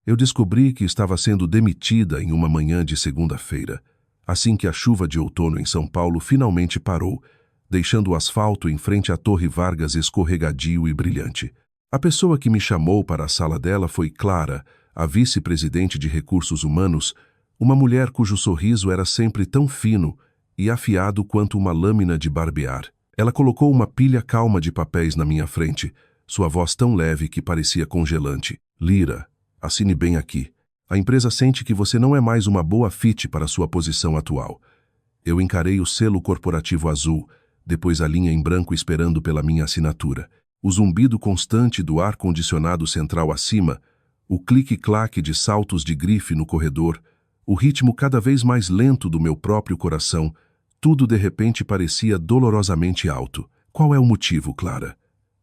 Eu descobri que estava sendo demitida em uma manhã de segunda-feira, assim que a chuva de outono em São Paulo finalmente parou, deixando o asfalto em frente à Torre Vargas escorregadio e brilhante. A pessoa que me chamou para a sala dela foi Clara, a vice-presidente de Recursos Humanos, uma mulher cujo sorriso era sempre tão fino e afiado quanto uma lâmina de barbear. Ela colocou uma pilha calma de papéis na minha frente, sua voz tão leve que parecia congelante. Lira, assine bem aqui. A empresa sente que você não é mais uma boa fit para sua posição atual. Eu encarei o selo corporativo azul, depois a linha em branco esperando pela minha assinatura. O zumbido constante do ar-condicionado central acima, o clique-claque de saltos de grife no corredor, o ritmo cada vez mais lento do meu próprio coração, tudo de repente parecia dolorosamente alto. Qual é o motivo, Clara?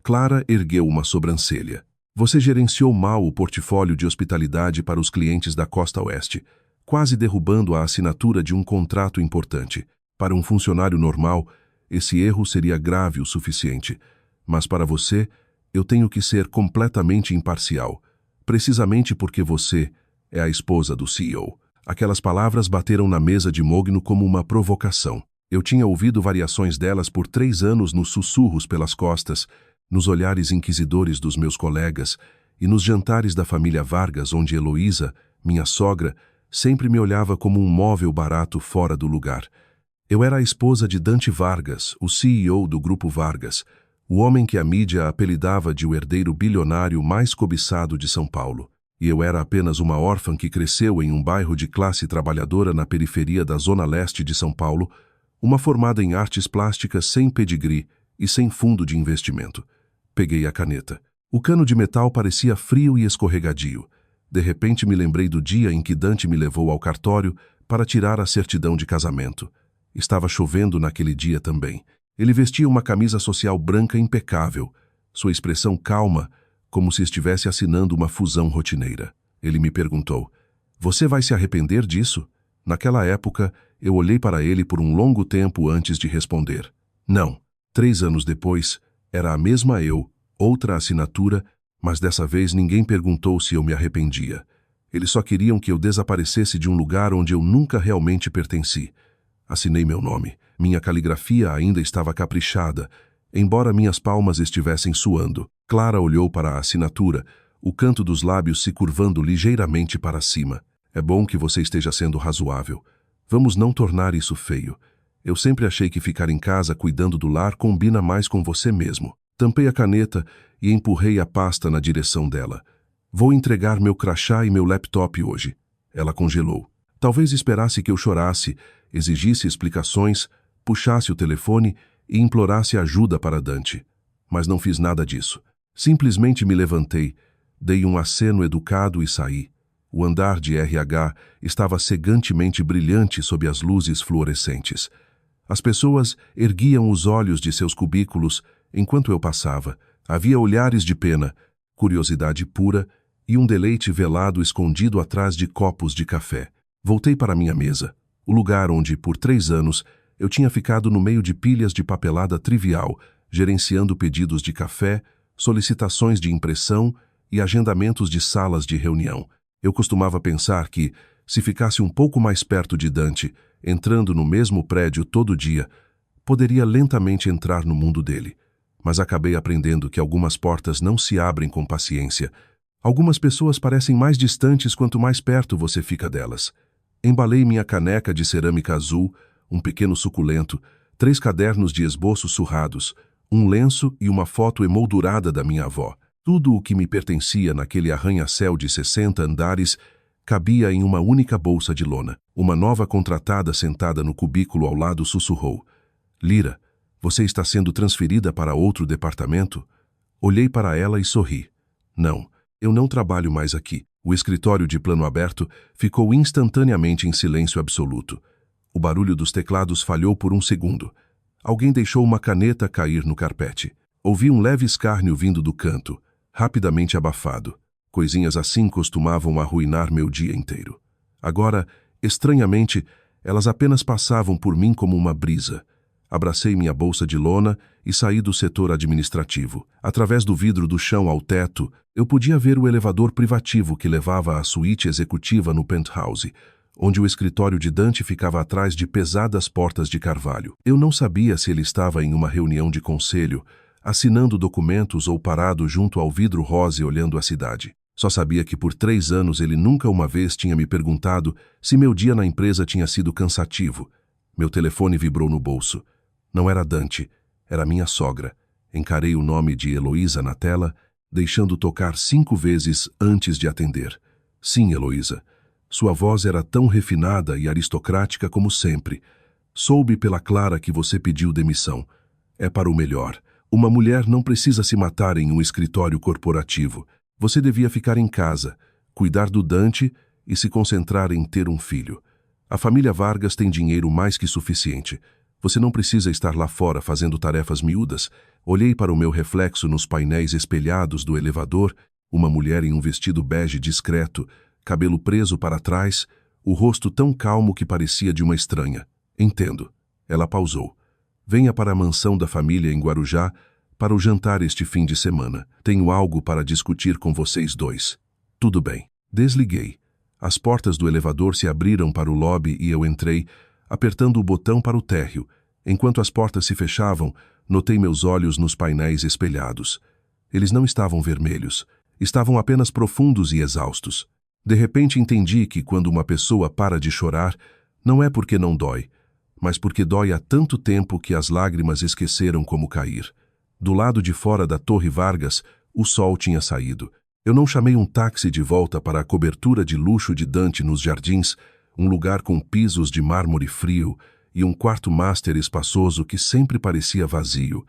Clara ergueu uma sobrancelha. Você gerenciou mal o portfólio de hospitalidade para os clientes da Costa Oeste, quase derrubando a assinatura de um contrato importante. Para um funcionário normal, esse erro seria grave o suficiente. Mas para você, eu tenho que ser completamente imparcial, precisamente porque você é a esposa do CEO. Aquelas palavras bateram na mesa de Mogno como uma provocação. Eu tinha ouvido variações delas por 3 anos nos sussurros pelas costas, nos olhares inquisidores dos meus colegas e nos jantares da família Vargas, onde Heloísa, minha sogra, sempre me olhava como um móvel barato fora do lugar. Eu era a esposa de Dante Vargas, o CEO do Grupo Vargas, o homem que a mídia apelidava de o herdeiro bilionário mais cobiçado de São Paulo. E eu era apenas uma órfã que cresceu em um bairro de classe trabalhadora na periferia da Zona Leste de São Paulo, uma formada em artes plásticas sem pedigree e sem fundo de investimento. Peguei a caneta. O cano de metal parecia frio e escorregadio. De repente me lembrei do dia em que Dante me levou ao cartório para tirar a certidão de casamento. Estava chovendo naquele dia também. Ele vestia uma camisa social branca impecável, sua expressão calma, como se estivesse assinando uma fusão rotineira. Ele me perguntou, "Você vai se arrepender disso?" Naquela época, eu olhei para ele por um longo tempo antes de responder. Não. 3 anos depois, era a mesma eu, outra assinatura, mas dessa vez ninguém perguntou se eu me arrependia. Eles só queriam que eu desaparecesse de um lugar onde eu nunca realmente pertenci. Assinei meu nome. Minha caligrafia ainda estava caprichada, embora minhas palmas estivessem suando. Clara olhou para a assinatura, o canto dos lábios se curvando ligeiramente para cima. É bom que você esteja sendo razoável. Vamos não tornar isso feio. Eu sempre achei que ficar em casa cuidando do lar combina mais com você mesmo. Tampei a caneta e empurrei a pasta na direção dela. Vou entregar meu crachá e meu laptop hoje. Ela congelou. Talvez esperasse que eu chorasse, exigisse explicações, puxasse o telefone e implorasse ajuda para Dante. Mas não fiz nada disso. Simplesmente me levantei, dei um aceno educado e saí. O andar de RH estava cegantemente brilhante sob as luzes fluorescentes. As pessoas erguiam os olhos de seus cubículos enquanto eu passava. Havia olhares de pena, curiosidade pura e um deleite velado escondido atrás de copos de café. Voltei para minha mesa, o lugar onde, por 3 anos, eu tinha ficado no meio de pilhas de papelada trivial, gerenciando pedidos de café, solicitações de impressão e agendamentos de salas de reunião. Eu costumava pensar que, se ficasse um pouco mais perto de Dante, entrando no mesmo prédio todo dia, poderia lentamente entrar no mundo dele. Mas acabei aprendendo que algumas portas não se abrem com paciência. Algumas pessoas parecem mais distantes quanto mais perto você fica delas. Embalei minha caneca de cerâmica azul, um pequeno suculento, 3 cadernos de esboços surrados, um lenço e uma foto emoldurada da minha avó. Tudo o que me pertencia naquele arranha-céu de 60 andares cabia em uma única bolsa de lona. Uma nova contratada sentada no cubículo ao lado sussurrou, "Lira, você está sendo transferida para outro departamento?" Olhei para ela e sorri. "Não, eu não trabalho mais aqui." O escritório de plano aberto ficou instantaneamente em silêncio absoluto. O barulho dos teclados falhou por um segundo. Alguém deixou uma caneta cair no carpete. Ouvi um leve escárnio vindo do canto, rapidamente abafado. Coisinhas assim costumavam arruinar meu dia inteiro. Agora, estranhamente, elas apenas passavam por mim como uma brisa. Abracei minha bolsa de lona e saí do setor administrativo. Através do vidro do chão ao teto, eu podia ver o elevador privativo que levava à suíte executiva no penthouse, onde o escritório de Dante ficava atrás de pesadas portas de carvalho. Eu não sabia se ele estava em uma reunião de conselho, assinando documentos ou parado junto ao vidro rosa olhando a cidade. Só sabia que por 3 anos ele nunca uma vez tinha me perguntado se meu dia na empresa tinha sido cansativo. Meu telefone vibrou no bolso. Não era Dante, era minha sogra. Encarei o nome de Heloísa na tela, deixando tocar 5 vezes antes de atender. Sim, Heloísa. Sua voz era tão refinada e aristocrática como sempre. Soube pela Clara que você pediu demissão. É para o melhor. Uma mulher não precisa se matar em um escritório corporativo. Você devia ficar em casa, cuidar do Dante e se concentrar em ter um filho. A família Vargas tem dinheiro mais que suficiente. Você não precisa estar lá fora fazendo tarefas miúdas. Olhei para o meu reflexo nos painéis espelhados do elevador, uma mulher em um vestido bege discreto, cabelo preso para trás, o rosto tão calmo que parecia de uma estranha. Entendo. Ela pausou. Venha para a mansão da família em Guarujá para o jantar este fim de semana. Tenho algo para discutir com vocês dois. Tudo bem. Desliguei. As portas do elevador se abriram para o lobby e eu entrei, apertando o botão para o térreo. Enquanto as portas se fechavam, notei meus olhos nos painéis espelhados. Eles não estavam vermelhos. Estavam apenas profundos e exaustos. De repente entendi que quando uma pessoa para de chorar, não é porque não dói, mas porque dói há tanto tempo que as lágrimas esqueceram como cair. Do lado de fora da Torre Vargas, o sol tinha saído. Eu não chamei um táxi de volta para a cobertura de luxo de Dante nos jardins, um lugar com pisos de mármore frio e um quarto master espaçoso que sempre parecia vazio,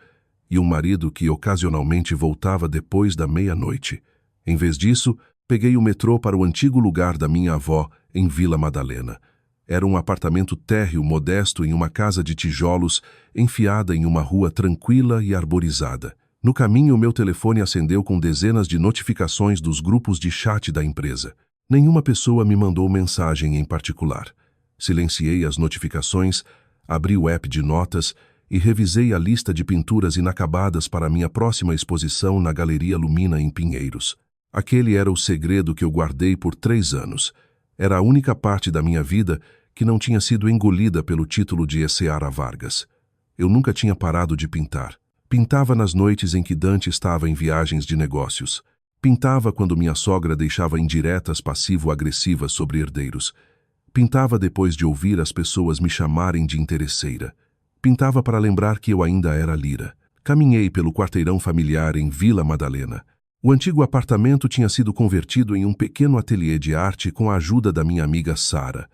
e um marido que ocasionalmente voltava depois da meia-noite. Em vez disso, peguei o metrô para o antigo lugar da minha avó, em Vila Madalena. Era um apartamento térreo modesto em uma casa de tijolos, enfiada em uma rua tranquila e arborizada. No caminho, meu telefone acendeu com dezenas de notificações dos grupos de chat da empresa. Nenhuma pessoa me mandou mensagem em particular. Silenciei as notificações, abri o app de notas e revisei a lista de pinturas inacabadas para minha próxima exposição na Galeria Lumina em Pinheiros. Aquele era o segredo que eu guardei por 3 anos. Era a única parte da minha vida que não tinha sido engolida pelo título de Seara Vargas. Eu nunca tinha parado de pintar. Pintava nas noites em que Dante estava em viagens de negócios. Pintava quando minha sogra deixava indiretas passivo-agressivas sobre herdeiros. Pintava depois de ouvir as pessoas me chamarem de interesseira. Pintava para lembrar que eu ainda era Lira. Caminhei pelo quarteirão familiar em Vila Madalena. O antigo apartamento tinha sido convertido em um pequeno ateliê de arte com a ajuda da minha amiga Sara.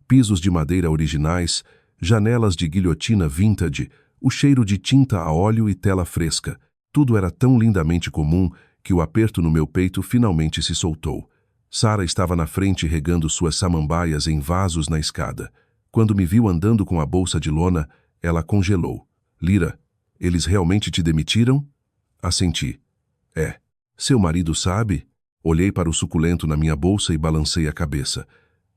Pisos de madeira originais, janelas de guilhotina vintage, o cheiro de tinta a óleo e tela fresca. Tudo era tão lindamente comum que o aperto no meu peito finalmente se soltou. Sara estava na frente regando suas samambaias em vasos na escada. Quando me viu andando com a bolsa de lona, ela congelou. Lira, eles realmente te demitiram? Assenti. É. Seu marido sabe? Olhei para o suculento na minha bolsa e balancei a cabeça.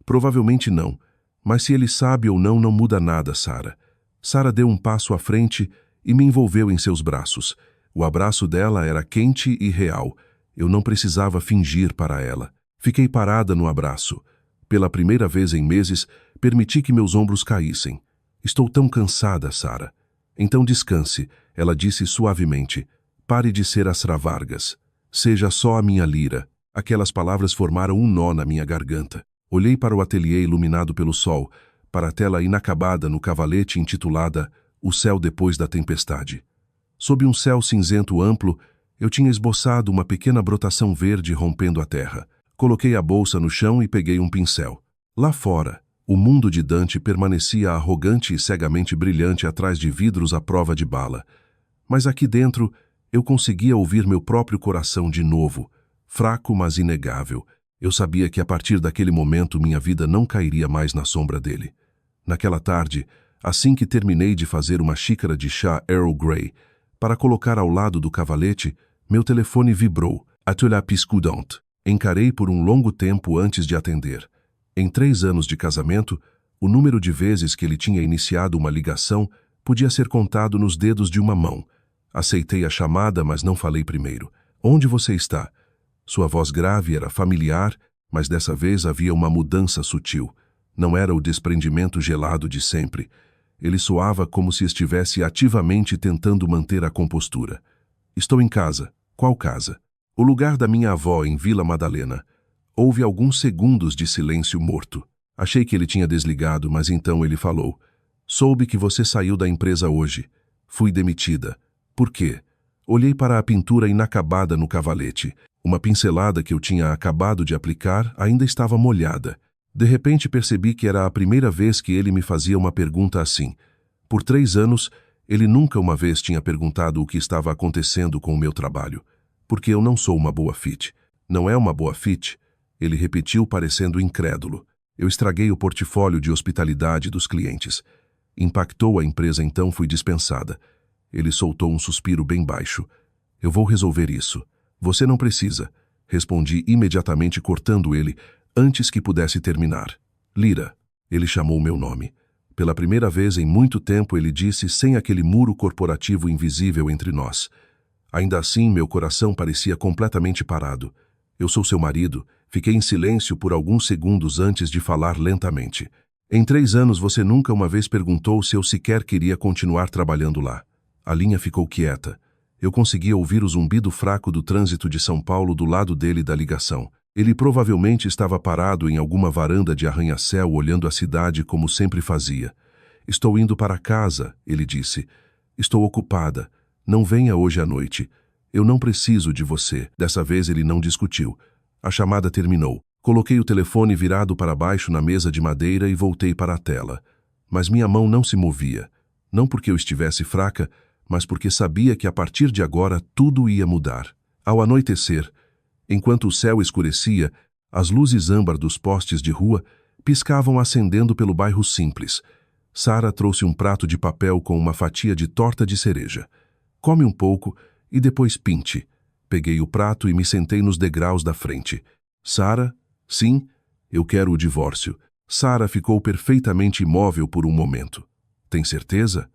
Provavelmente não, mas se ele sabe ou não, não muda nada, Sara. Sara deu um passo à frente e me envolveu em seus braços. O abraço dela era quente e real. Eu não precisava fingir para ela. Fiquei parada no abraço. Pela primeira vez em meses, permiti que meus ombros caíssem. Estou tão cansada, Sara. Então descanse, ela disse suavemente. Pare de ser Asra Vargas. Seja só a minha Lira. Aquelas palavras formaram um nó na minha garganta. Olhei para o ateliê iluminado pelo sol, para a tela inacabada no cavalete intitulada O Céu Depois da Tempestade. Sob um céu cinzento amplo, eu tinha esboçado uma pequena brotação verde rompendo a terra. Coloquei a bolsa no chão e peguei um pincel. Lá fora, o mundo de Dante permanecia arrogante e cegamente brilhante atrás de vidros à prova de bala. Mas aqui dentro, eu conseguia ouvir meu próprio coração de novo, fraco mas inegável. Eu sabia que a partir daquele momento minha vida não cairia mais na sombra dele. Naquela tarde, assim que terminei de fazer uma xícara de chá Earl Grey, para colocar ao lado do cavalete, meu telefone vibrou. Atelier Piscudant. Encarei por um longo tempo antes de atender. Em 3 anos de casamento, o número de vezes que ele tinha iniciado uma ligação Podia ser contado nos dedos de uma mão. Aceitei a chamada, mas não falei primeiro. Onde você está? Sua voz grave era familiar, mas dessa vez havia uma mudança sutil. Não era o desprendimento gelado de sempre. Ele soava como se estivesse ativamente tentando manter a compostura. Estou em casa. Qual casa? O lugar da minha avó, em Vila Madalena. Houve alguns segundos de silêncio morto. Achei que ele tinha desligado, mas então ele falou. Soube que você saiu da empresa hoje. Fui demitida. Por quê? Olhei para a pintura inacabada no cavalete. Uma pincelada que eu tinha acabado de aplicar ainda estava molhada. De repente percebi que era a primeira vez que ele me fazia uma pergunta assim. Por 3 anos, ele nunca uma vez tinha perguntado o que estava acontecendo com o meu trabalho. Porque eu não sou uma boa fit. Não é uma boa fit? Ele repetiu parecendo incrédulo. Eu estraguei o portfólio de hospitalidade dos clientes. Impactou a empresa, então fui dispensada. Ele soltou um suspiro bem baixo. Eu vou resolver isso. Você não precisa. Respondi imediatamente cortando ele, antes que pudesse terminar. Lira. Ele chamou meu nome. Pela primeira vez em muito tempo ele disse sem aquele muro corporativo invisível entre nós. Ainda assim, meu coração parecia completamente parado. Eu sou seu marido. Fiquei em silêncio por alguns segundos antes de falar lentamente. Em 3 anos você nunca uma vez perguntou se eu sequer queria continuar trabalhando lá. A linha ficou quieta. Eu conseguia ouvir o zumbido fraco do trânsito de São Paulo do lado dele da ligação. Ele provavelmente estava parado em alguma varanda de arranha-céu olhando a cidade como sempre fazia. Estou indo para casa, ele disse. Estou ocupada. Não venha hoje à noite. Eu não preciso de você. Dessa vez ele não discutiu. A chamada terminou. Coloquei o telefone virado para baixo na mesa de madeira e voltei para a tela. Mas minha mão não se movia. Não porque eu estivesse fraca, mas porque sabia que a partir de agora tudo ia mudar. Ao anoitecer, enquanto o céu escurecia, as luzes âmbar dos postes de rua piscavam acendendo pelo bairro Simples. Sara trouxe um prato de papel com uma fatia de torta de cereja. Come um pouco e depois pinte. Peguei o prato e me sentei nos degraus da frente. Sara? Sim, eu quero o divórcio. Sara ficou perfeitamente imóvel por um momento. Tem certeza?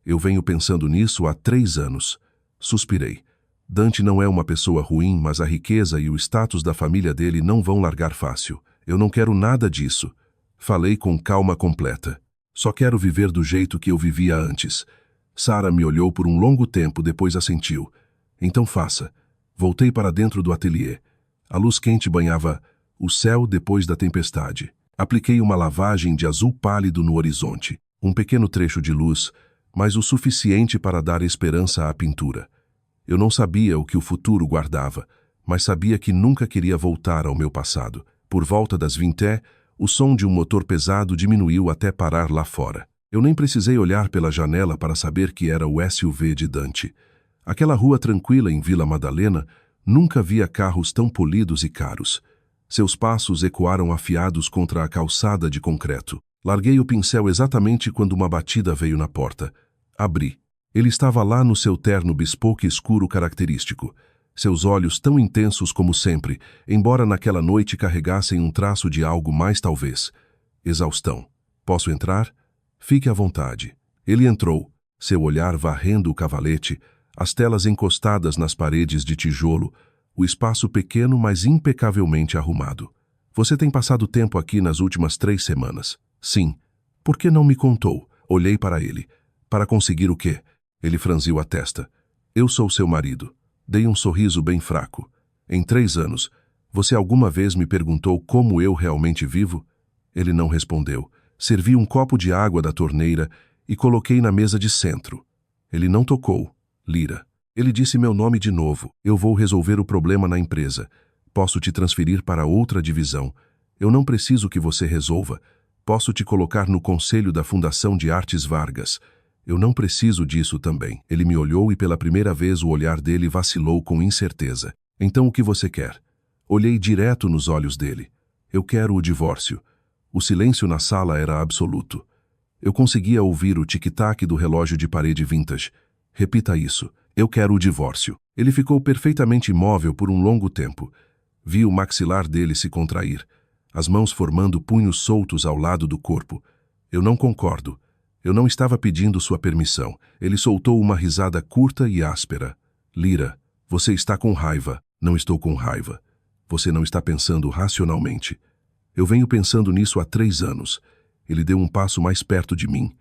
Eu venho pensando nisso há 3 anos. Suspirei. Dante não é uma pessoa ruim, mas a riqueza e o status da família dele não vão largar fácil. Eu não quero nada disso. Falei com calma completa. Só quero viver do jeito que eu vivia antes. Sara me olhou por um longo tempo, depois assentiu. Então faça. Voltei para dentro do ateliê. A luz quente banhava o céu depois da tempestade. Apliquei uma lavagem de azul pálido no horizonte. Um pequeno trecho de luz, mas o suficiente para dar esperança à pintura. Eu não sabia o que o futuro guardava, mas sabia que nunca queria voltar ao meu passado. Por volta das 20, o som de um motor pesado diminuiu até parar lá fora. Eu nem precisei olhar pela janela para saber que era o SUV de Dante. Aquela rua tranquila em Vila Madalena nunca via carros tão polidos e caros. Seus passos ecoaram afiados contra a calçada de concreto. Larguei o pincel exatamente quando uma batida veio na porta. Abri. Ele estava lá no seu terno bespoke escuro característico. Seus olhos tão intensos como sempre, embora naquela noite carregassem um traço de algo mais talvez. Exaustão. Posso entrar? Fique à vontade. Ele entrou, seu olhar varrendo o cavalete, as telas encostadas nas paredes de tijolo, o espaço pequeno, mas impecavelmente arrumado. Você tem passado tempo aqui nas últimas 3 semanas. Sim. Por que não me contou? Olhei para ele. Para conseguir o quê? Ele franziu a testa. Eu sou seu marido. Dei um sorriso bem fraco. Em 3 anos, você alguma vez me perguntou como eu realmente vivo? Ele não respondeu. Servi um copo de água da torneira e coloquei na mesa de centro. Ele não tocou. Lira. Ele disse meu nome de novo. Eu vou resolver o problema na empresa. Posso te transferir para outra divisão. Eu não preciso que você resolva. Posso te colocar no conselho da Fundação de Artes Vargas. Eu não preciso disso também. Ele me olhou e pela primeira vez o olhar dele vacilou com incerteza. Então o que você quer? Olhei direto nos olhos dele. Eu quero o divórcio. O silêncio na sala era absoluto. Eu conseguia ouvir o tic-tac do relógio de parede vintage. Repita isso. Eu quero o divórcio. Ele ficou perfeitamente imóvel por um longo tempo. Vi o maxilar dele se contrair, as mãos formando punhos soltos ao lado do corpo. Eu não concordo. Eu não estava pedindo sua permissão. Ele soltou uma risada curta e áspera. Lyra, você está com raiva. Não estou com raiva. Você não está pensando racionalmente. Eu venho pensando nisso há 3 anos. Ele deu um passo mais perto de mim.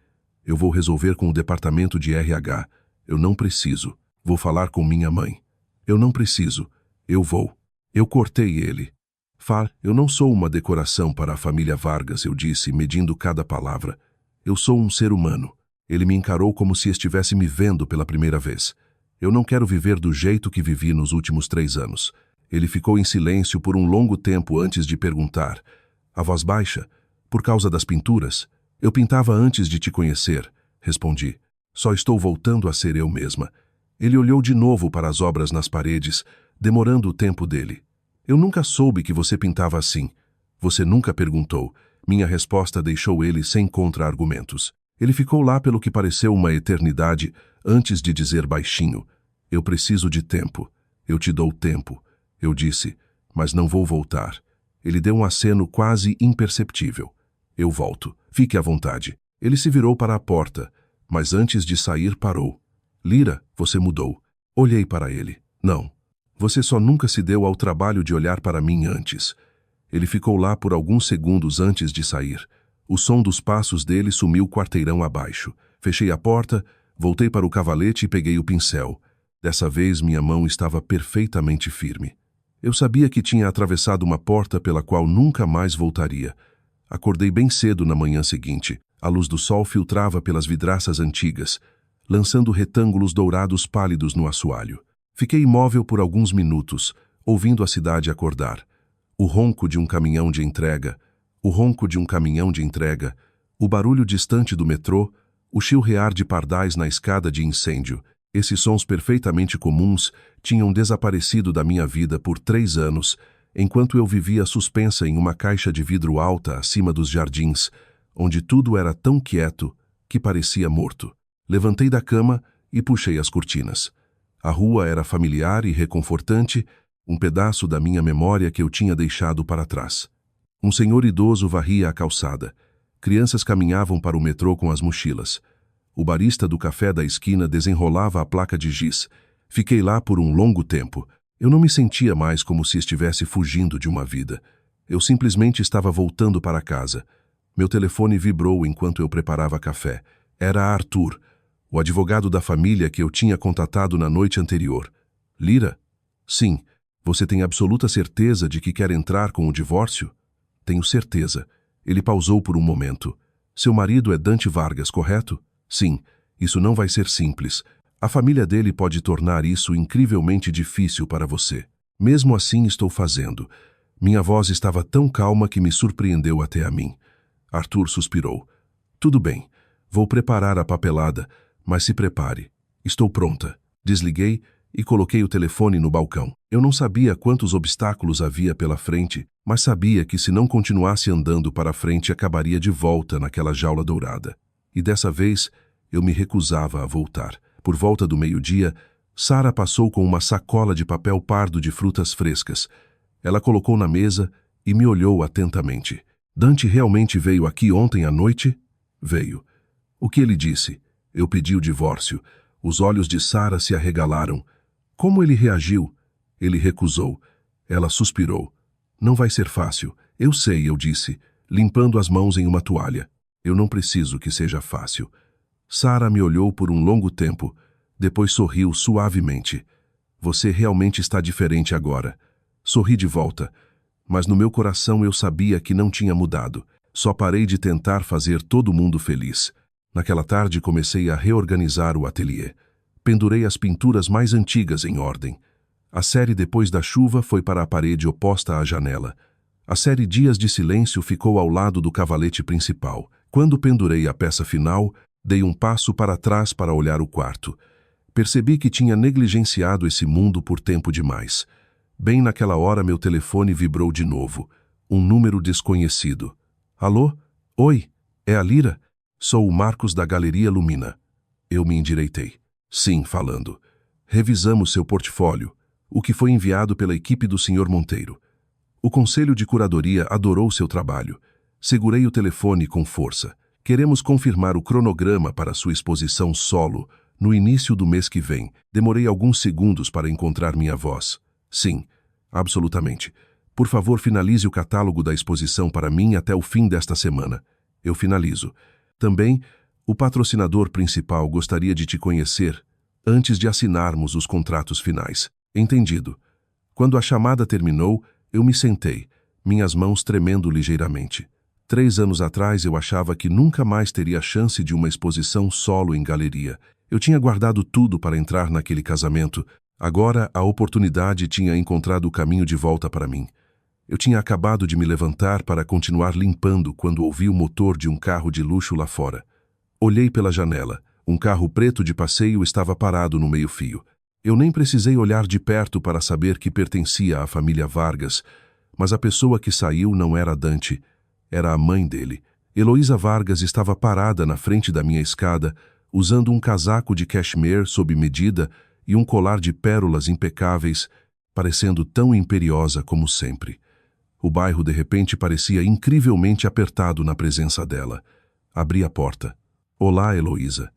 Eu vou resolver com o departamento de RH. Eu não preciso. Vou falar com minha mãe. Eu não preciso. Eu vou. Eu cortei ele. Far, eu não sou uma decoração para a família Vargas, eu disse, medindo cada palavra. Eu sou um ser humano. Ele me encarou como se estivesse me vendo pela primeira vez. Eu não quero viver do jeito que vivi nos últimos 3 anos. Ele ficou em silêncio por um longo tempo antes de perguntar. A voz baixa, por causa das pinturas. Eu pintava antes de te conhecer, respondi. Só estou voltando a ser eu mesma. Ele olhou de novo para as obras nas paredes, demorando o tempo dele. Eu nunca soube que você pintava assim. Você nunca perguntou. Minha resposta deixou ele sem contra-argumentos. Ele ficou lá pelo que pareceu uma eternidade, antes de dizer baixinho. Eu preciso de tempo. Eu te dou tempo. Eu disse, mas não vou voltar. Ele deu um aceno quase imperceptível. Eu volto. Fique à vontade. Ele se virou para a porta, mas antes de sair parou. Lyra, você mudou. Olhei para ele. Não. Você só nunca se deu ao trabalho de olhar para mim antes. Ele ficou lá por alguns segundos antes de sair. O som dos passos dele sumiu quarteirão abaixo. Fechei a porta, voltei para o cavalete e peguei o pincel. Dessa vez minha mão estava perfeitamente firme. Eu sabia que tinha atravessado uma porta pela qual nunca mais voltaria. Acordei bem cedo na manhã seguinte. A luz do sol filtrava pelas vidraças antigas, lançando retângulos dourados pálidos no assoalho. Fiquei imóvel por alguns minutos, ouvindo a cidade acordar. O ronco de um caminhão de entrega, o barulho distante do metrô, o chilrear de pardais na escada de incêndio. Esses sons perfeitamente comuns tinham desaparecido da minha vida por 3 anos, enquanto eu vivia suspensa em uma caixa de vidro alta acima dos jardins, onde tudo era tão quieto que parecia morto. Levantei da cama e puxei as cortinas. A rua era familiar e reconfortante, um pedaço da minha memória que eu tinha deixado para trás. Um senhor idoso varria a calçada. Crianças caminhavam para o metrô com as mochilas. O barista do café da esquina desenrolava a placa de giz. Fiquei lá por um longo tempo. Eu não me sentia mais como se estivesse fugindo de uma vida. Eu simplesmente estava voltando para casa. Meu telefone vibrou enquanto eu preparava café. Era Arthur, o advogado da família que eu tinha contatado na noite anterior. Lyra? Sim. Você tem absoluta certeza de que quer entrar com o divórcio? Tenho certeza. Ele pausou por um momento. Seu marido é Dante Vargas, correto? Sim. Isso não vai ser simples. A família dele pode tornar isso incrivelmente difícil para você. Mesmo assim, estou fazendo. Minha voz estava tão calma que me surpreendeu até a mim. Arthur suspirou. Tudo bem. Vou preparar a papelada, mas se prepare. Estou pronta. Desliguei e coloquei o telefone no balcão. Eu não sabia quantos obstáculos havia pela frente, mas sabia que se não continuasse andando para frente acabaria de volta naquela jaula dourada. E dessa vez, eu me recusava a voltar. Por volta do meio-dia, Sara passou com uma sacola de papel pardo de frutas frescas. Ela colocou na mesa e me olhou atentamente. Dante realmente veio aqui ontem à noite? Veio. O que ele disse? Eu pedi o divórcio. Os olhos de Sara se arregalaram. Como ele reagiu? Ele recusou. Ela suspirou. Não vai ser fácil. Eu sei, eu disse, limpando as mãos em uma toalha. Eu não preciso que seja fácil. Sara me olhou por um longo tempo. Depois sorriu suavemente. Você realmente está diferente agora. Sorri de volta. Mas no meu coração eu sabia que não tinha mudado. Só parei de tentar fazer todo mundo feliz. Naquela tarde comecei a reorganizar o ateliê. Pendurei as pinturas mais antigas em ordem. A série Depois da Chuva foi para a parede oposta à janela. A série Dias de Silêncio ficou ao lado do cavalete principal. Quando pendurei a peça final, dei um passo para trás para olhar o quarto. Percebi que tinha negligenciado esse mundo por tempo demais. Bem naquela hora meu telefone vibrou de novo. Um número desconhecido. Alô? Oi, é a Lyra? Sou o Marcos da Galeria Lumina. Eu me endireitei. Sim, falando. Revisamos seu portfólio, o que foi enviado pela equipe do Sr. Monteiro. O Conselho de Curadoria adorou seu trabalho. Segurei o telefone com força. Queremos confirmar o cronograma para sua exposição solo no início do mês que vem. Demorei alguns segundos para encontrar minha voz. Sim, absolutamente. Por favor, finalize o catálogo da exposição para mim até o fim desta semana. Eu finalizo. Também, o patrocinador principal gostaria de te conhecer antes de assinarmos os contratos finais. Entendido. Quando a chamada terminou, eu me sentei, minhas mãos tremendo ligeiramente. 3 anos atrás eu achava que nunca mais teria chance de uma exposição solo em galeria. Eu tinha guardado tudo para entrar naquele casamento. Agora a oportunidade tinha encontrado o caminho de volta para mim. Eu tinha acabado de me levantar para continuar limpando quando ouvi o motor de um carro de luxo lá fora. Olhei pela janela. Um carro preto de passeio estava parado no meio-fio. Eu nem precisei olhar de perto para saber que pertencia à família Vargas, mas a pessoa que saiu não era Dante, era a mãe dele. Heloísa Vargas estava parada na frente da minha escada, usando um casaco de cashmere sob medida e um colar de pérolas impecáveis, parecendo tão imperiosa como sempre. O bairro de repente parecia incrivelmente apertado na presença dela. Abri a porta. Olá, Heloísa.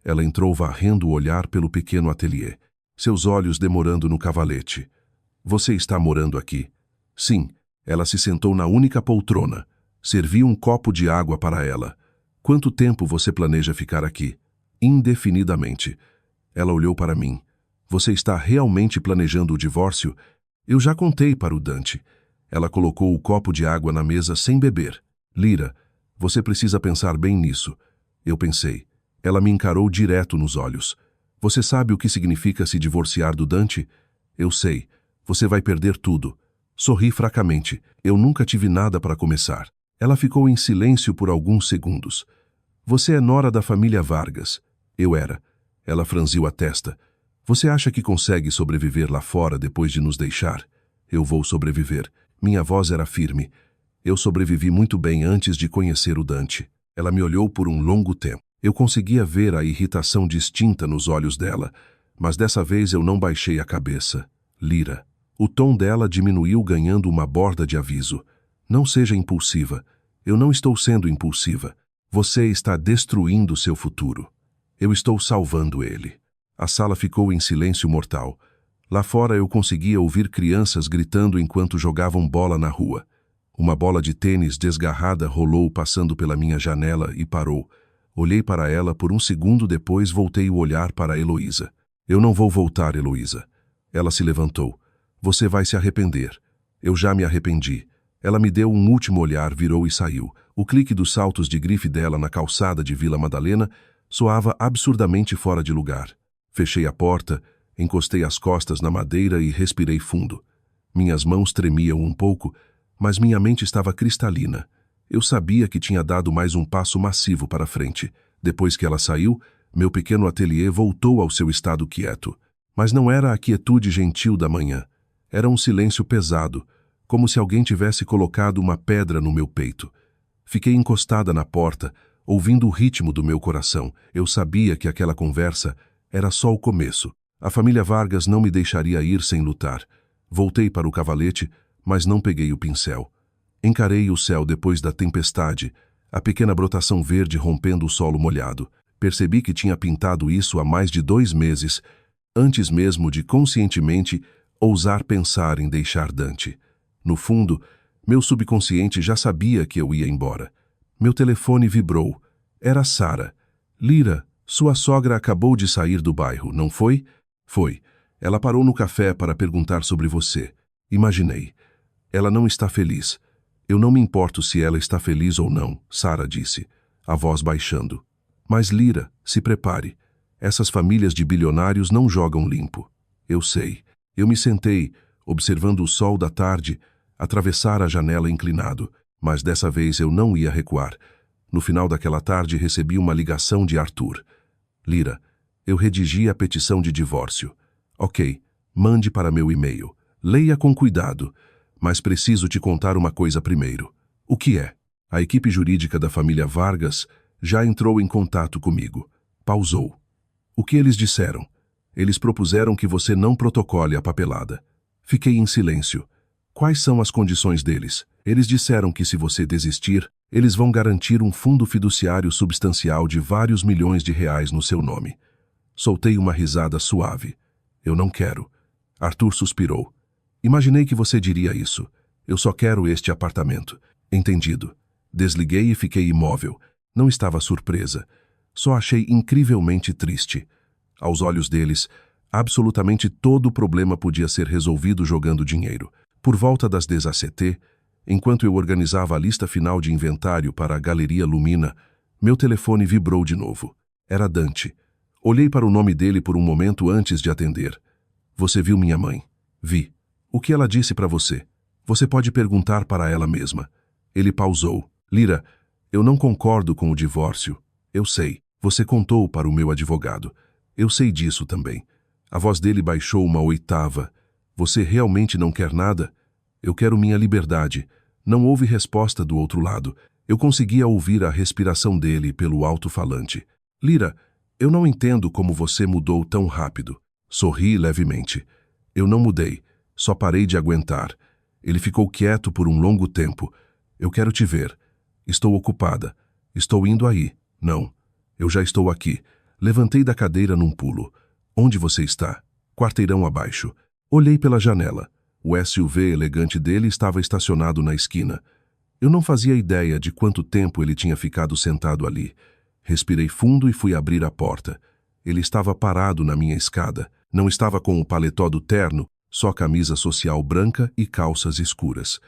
Ela entrou varrendo o olhar pelo pequeno ateliê, seus olhos demorando no cavalete. Você está morando aqui? Sim. Ela se sentou na única poltrona. Servi um copo de água para ela. Quanto tempo você planeja ficar aqui? Indefinidamente. Ela olhou para mim. Você está realmente planejando o divórcio? Eu já contei para o Dante. Ela colocou o copo de água na mesa sem beber. Lyra, você precisa pensar bem nisso. Eu pensei. Ela me encarou direto nos olhos. Você sabe o que significa se divorciar do Dante? Eu sei. Você vai perder tudo. Sorri fracamente. Eu nunca tive nada para começar. Ela ficou em silêncio por alguns segundos. Você é nora da família Vargas. Eu era. Ela franziu a testa. Você acha que consegue sobreviver lá fora depois de nos deixar? Eu vou sobreviver. Minha voz era firme. Eu sobrevivi muito bem antes de conhecer o Dante. Ela me olhou por um longo tempo. Eu conseguia ver a irritação distinta nos olhos dela, mas dessa vez eu não baixei a cabeça. Lyra. O tom dela diminuiu ganhando uma borda de aviso. Não seja impulsiva. Eu não estou sendo impulsiva. Você está destruindo seu futuro. Eu estou salvando ele. A sala ficou em silêncio mortal. Lá fora eu conseguia ouvir crianças gritando enquanto jogavam bola na rua. Uma bola de tênis desgarrada rolou passando pela minha janela e parou. Olhei para ela por um segundo, depois voltei o olhar para Heloísa. Eu não vou voltar, Heloísa. Ela se levantou. Você vai se arrepender. Eu já me arrependi. Ela me deu um último olhar, virou e saiu. O clique dos saltos de grife dela na calçada de Vila Madalena soava absurdamente fora de lugar. Fechei a porta, encostei as costas na madeira e respirei fundo. Minhas mãos tremiam um pouco, mas minha mente estava cristalina. Eu sabia que tinha dado mais um passo massivo para frente. Depois que ela saiu, meu pequeno ateliê voltou ao seu estado quieto. Mas não era a quietude gentil da manhã. Era um silêncio pesado, como se alguém tivesse colocado uma pedra no meu peito. Fiquei encostada na porta, ouvindo o ritmo do meu coração. Eu sabia que aquela conversa era só o começo. A família Vargas não me deixaria ir sem lutar. Voltei para o cavalete, mas não peguei o pincel. Encarei o céu depois da tempestade, a pequena brotação verde rompendo o solo molhado. Percebi que tinha pintado isso há mais de 2 meses, antes mesmo de conscientemente ousar pensar em deixar Dante. No fundo, meu subconsciente já sabia que eu ia embora. Meu telefone vibrou. Era Sara. Lyra, sua sogra acabou de sair do bairro, não foi? Foi. Ela parou no café para perguntar sobre você. Imaginei. Ela não está feliz. Eu não me importo se ela está feliz ou não, Sara disse, a voz baixando. Mas Lyra, se prepare. Essas famílias de bilionários não jogam limpo. Eu sei. Eu me sentei, observando o sol da tarde atravessar a janela inclinado, mas dessa vez eu não ia recuar. No final daquela tarde recebi uma ligação de Arthur. Lyra, eu redigi a petição de divórcio. Ok, mande para meu e-mail. Leia com cuidado. Mas preciso te contar uma coisa primeiro. O que é? A equipe jurídica da família Vargas já entrou em contato comigo. Pausou. O que eles disseram? Eles propuseram que você não protocole a papelada. Fiquei em silêncio. Quais são as condições deles? Eles disseram que se você desistir, Eles vão garantir um fundo fiduciário substancial de vários milhões de reais no seu nome. Soltei uma risada suave. Eu não quero. Arthur suspirou. Imaginei que você diria isso. Eu só quero este apartamento. Entendido. Desliguei e fiquei imóvel. Não estava surpresa. Só achei incrivelmente triste. Aos olhos deles, absolutamente todo o problema podia ser resolvido jogando dinheiro. Por volta das 17h, enquanto eu organizava a lista final de inventário para a Galeria Lumina, meu telefone vibrou de novo. Era Dante. Olhei para o nome dele por um momento antes de atender. Você viu minha mãe? Vi. O que ela disse para você? Você pode perguntar para ela mesma. Ele pausou. Lyra, eu não concordo com o divórcio. Eu sei. Você contou para o meu advogado. Eu sei disso também. A voz dele baixou uma oitava. Você realmente não quer nada? Eu quero minha liberdade. Não houve resposta do outro lado. Eu conseguia ouvir a respiração dele pelo alto-falante. Lyra, eu não entendo como você mudou tão rápido. Sorri levemente. Eu não mudei. Só parei de aguentar. Ele ficou quieto por um longo tempo. Eu quero te ver. Estou ocupada. Estou indo aí. Não. Eu já estou aqui. Levantei da cadeira num pulo. Onde você está? Quarteirão abaixo. Olhei pela janela. O SUV elegante dele estava estacionado na esquina. Eu não fazia ideia de quanto tempo ele tinha ficado sentado ali. Respirei fundo e fui abrir a porta. Ele estava parado na minha escada. Não estava com o paletó do terno, só camisa social branca e calças escuras.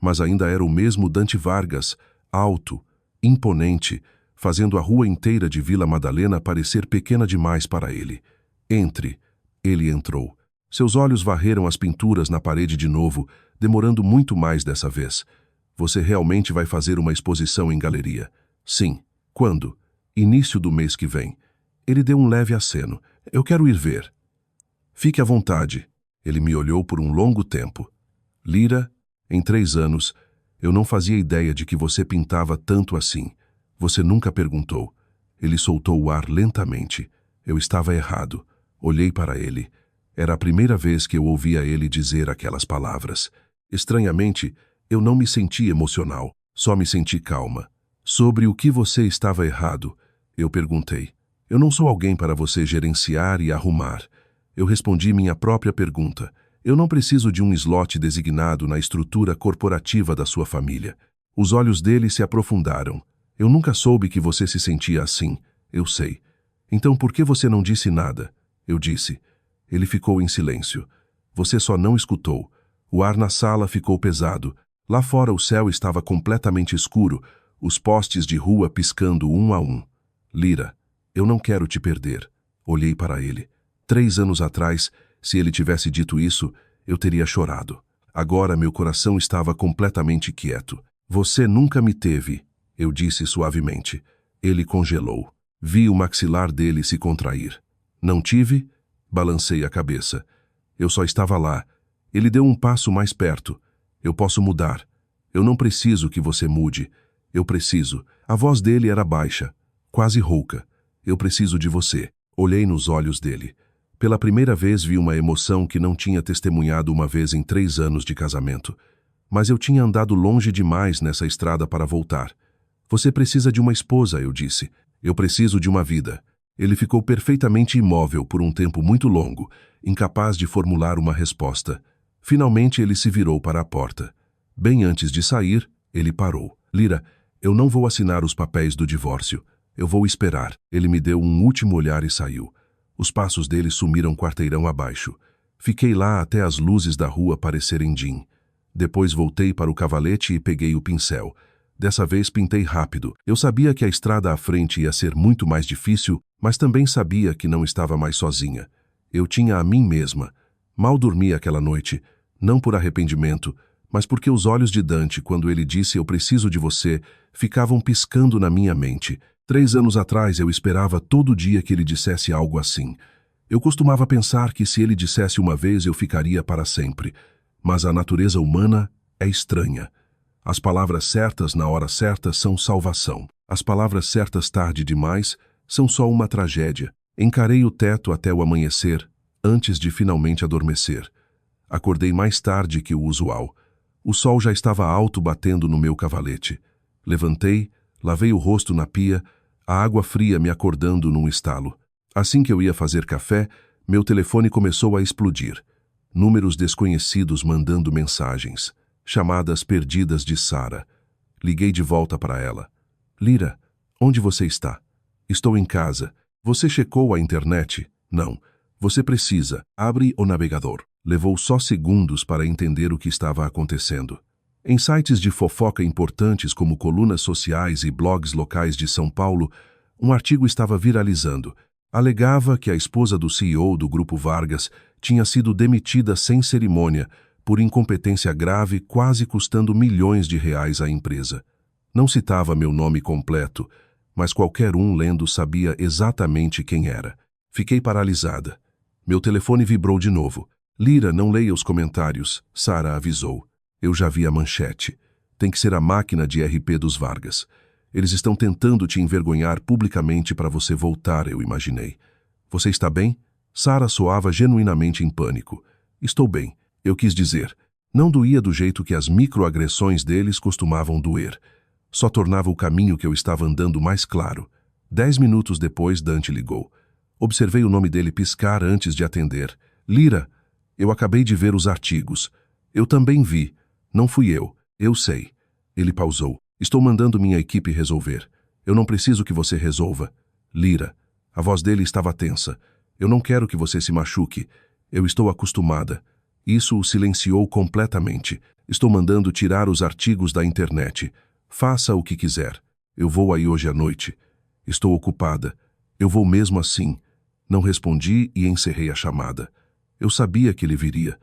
Mas ainda era o mesmo Dante Vargas, alto, imponente, fazendo a rua inteira de Vila Madalena parecer pequena demais para ele. Entre. Ele entrou. Seus olhos varreram as pinturas na parede de novo, demorando muito mais dessa vez. Você realmente vai fazer uma exposição em galeria? Sim. Quando? Início do mês que vem. Ele deu um leve aceno. Eu quero ir ver. Fique à vontade. Ele me olhou por um longo tempo. Lyra, em 3 anos, eu não fazia ideia de que você pintava tanto assim. Você nunca perguntou. Ele soltou o ar lentamente. Eu estava errado. Olhei para ele. Era a primeira vez que eu ouvia ele dizer aquelas palavras. Estranhamente, eu não me senti emocional. Só me senti calma. Sobre o que você estava errado, eu perguntei. Eu não sou alguém para você gerenciar e arrumar. Eu respondi minha própria pergunta. Eu não preciso de um slot designado na estrutura corporativa da sua família. Os olhos dele se aprofundaram. Eu nunca soube que você se sentia assim. Eu sei. Então por que você não disse nada? Eu disse. Ele ficou em silêncio. Você só não escutou. O ar na sala ficou pesado. Lá fora o céu estava completamente escuro, os postes de rua piscando um a um. Lyra, eu não quero te perder. Olhei para ele. 3 anos atrás, se ele tivesse dito isso, eu teria chorado. Agora meu coração estava completamente quieto. Você nunca me teve, eu disse suavemente. Ele congelou. Vi o maxilar dele se contrair. Não tive? Balancei a cabeça. Eu só estava lá. Ele deu um passo mais perto. Eu posso mudar. Eu não preciso que você mude. Eu preciso. A voz dele era baixa, quase rouca. Eu preciso de você. Olhei nos olhos dele. Pela primeira vez vi uma emoção que não tinha testemunhado uma vez em 3 anos de casamento. Mas eu tinha andado longe demais nessa estrada para voltar. Você precisa de uma esposa, eu disse. Eu preciso de uma vida. Ele ficou perfeitamente imóvel por um tempo muito longo, incapaz de formular uma resposta. Finalmente ele se virou para a porta. Bem antes de sair, ele parou. Lyra, eu não vou assinar os papéis do divórcio. Eu vou esperar. Ele me deu um último olhar e saiu. Os passos dele sumiram quarteirão abaixo. Fiquei lá até as luzes da rua parecerem dim. Depois voltei para o cavalete e peguei o pincel. Dessa vez pintei rápido. Eu sabia que a estrada à frente ia ser muito mais difícil, mas também sabia que não estava mais sozinha. Eu tinha a mim mesma. Mal dormi aquela noite, não por arrependimento, mas porque os olhos de Dante, quando ele disse "eu preciso de você", ficavam piscando na minha mente. 3 anos atrás eu esperava todo dia que ele dissesse algo assim. Eu costumava pensar que se ele dissesse uma vez eu ficaria para sempre. Mas a natureza humana é estranha. As palavras certas na hora certa são salvação. As palavras certas tarde demais são só uma tragédia. Encarei o teto até o amanhecer, antes de finalmente adormecer. Acordei mais tarde que o usual. O sol já estava alto batendo no meu cavalete. Levantei, lavei o rosto na pia, a água fria me acordando num estalo. Assim que eu ia fazer café, meu telefone começou a explodir. Números desconhecidos mandando mensagens. Chamadas perdidas de Sara. Liguei de volta para ela. Lyra, onde você está? Estou em casa. Você checou a internet? Não. Você precisa. Abre o navegador. Levou só segundos para entender o que estava acontecendo. Em sites de fofoca importantes como colunas sociais e blogs locais de São Paulo, um artigo estava viralizando. Alegava que a esposa do CEO do Grupo Vargas tinha sido demitida sem cerimônia por incompetência grave, quase custando milhões de reais à empresa. Não citava meu nome completo, mas qualquer um lendo sabia exatamente quem era. Fiquei paralisada. Meu telefone vibrou de novo. Lyra, não leia os comentários, Sara avisou. Eu já vi a manchete. Tem que ser a máquina de RP dos Vargas. Eles estão tentando te envergonhar publicamente para você voltar, eu imaginei. Você está bem? Sara soava genuinamente em pânico. Estou bem, eu quis dizer. Não doía do jeito que as microagressões deles costumavam doer. Só tornava o caminho que eu estava andando mais claro. 10 minutos depois, Dante ligou. Observei o nome dele piscar antes de atender. Lyra, eu acabei de ver os artigos. Eu também vi. Não fui eu sei. Ele pausou. Estou mandando minha equipe resolver. Eu não preciso que você resolva. Lyra, a voz dele estava tensa. Eu não quero que você se machuque. Eu estou acostumada. Isso o silenciou completamente. Estou mandando tirar os artigos da internet. Faça o que quiser. Eu vou aí hoje à noite. Estou ocupada. Eu vou mesmo assim. Não respondi e encerrei a chamada. Eu sabia que ele viria,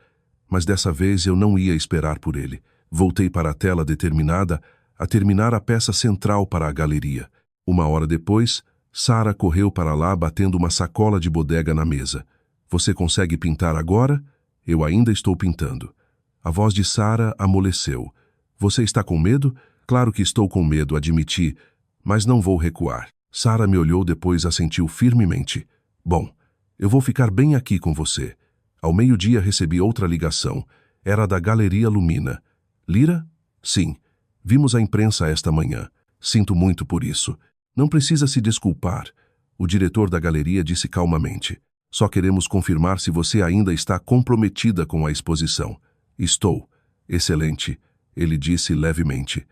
mas dessa vez eu não ia esperar por ele. Voltei para a tela determinada a terminar a peça central para a galeria. 1 hora depois, Sara correu para lá batendo uma sacola de bodega na mesa. Você consegue pintar agora? Eu ainda estou pintando. A voz de Sara amoleceu. Você está com medo? Claro que estou com medo, admiti, mas não vou recuar. Sara me olhou, depois assentiu firmemente. Bom, eu vou ficar bem aqui com você. Ao meio-dia recebi outra ligação. Era da Galeria Lumina. Lyra? Sim. Vimos a imprensa esta manhã. Sinto muito por isso. Não precisa se desculpar. O diretor da galeria disse calmamente. Só queremos confirmar se você ainda está comprometida com a exposição. Estou. Excelente. Ele disse levemente.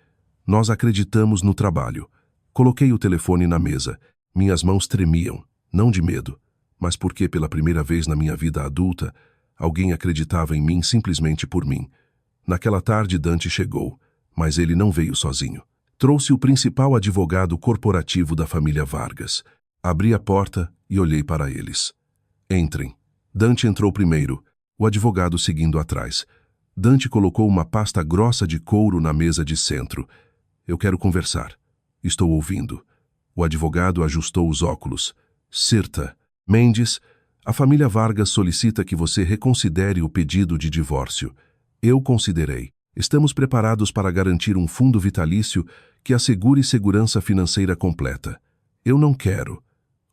Nós acreditamos no trabalho. Coloquei o telefone na mesa. Minhas mãos tremiam, não de medo, mas porque pela primeira vez na minha vida adulta, alguém acreditava em mim simplesmente por mim. Naquela tarde Dante chegou, mas ele não veio sozinho. Trouxe o principal advogado corporativo da família Vargas. Abri a porta e olhei para eles. Entrem. Dante entrou primeiro, o advogado seguindo atrás. Dante colocou uma pasta grossa de couro na mesa de centro. Eu quero conversar. Estou ouvindo. O advogado ajustou os óculos. Sirta. Mendes, a família Vargas solicita que você reconsidere o pedido de divórcio. Eu considerei. Estamos preparados para garantir um fundo vitalício que assegure segurança financeira completa. Eu não quero.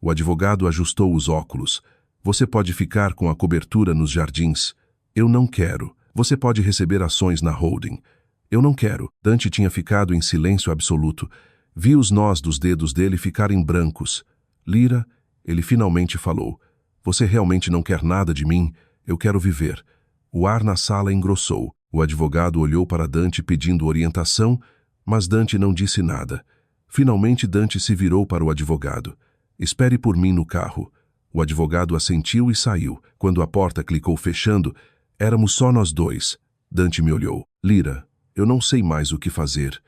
O advogado ajustou os óculos. Você pode ficar com a cobertura nos jardins. Eu não quero. Você pode receber ações na holding. Eu não quero. Dante tinha ficado em silêncio absoluto. Vi os nós dos dedos dele ficarem brancos. Lyra, ele finalmente falou. Você realmente não quer nada de mim? Eu quero viver. O ar na sala engrossou. O advogado olhou para Dante pedindo orientação, mas Dante não disse nada. Finalmente Dante se virou para o advogado. Espere por mim no carro. O advogado assentiu e saiu. Quando a porta clicou fechando, éramos só nós dois. Dante me olhou. Lyra, eu não sei mais o que fazer.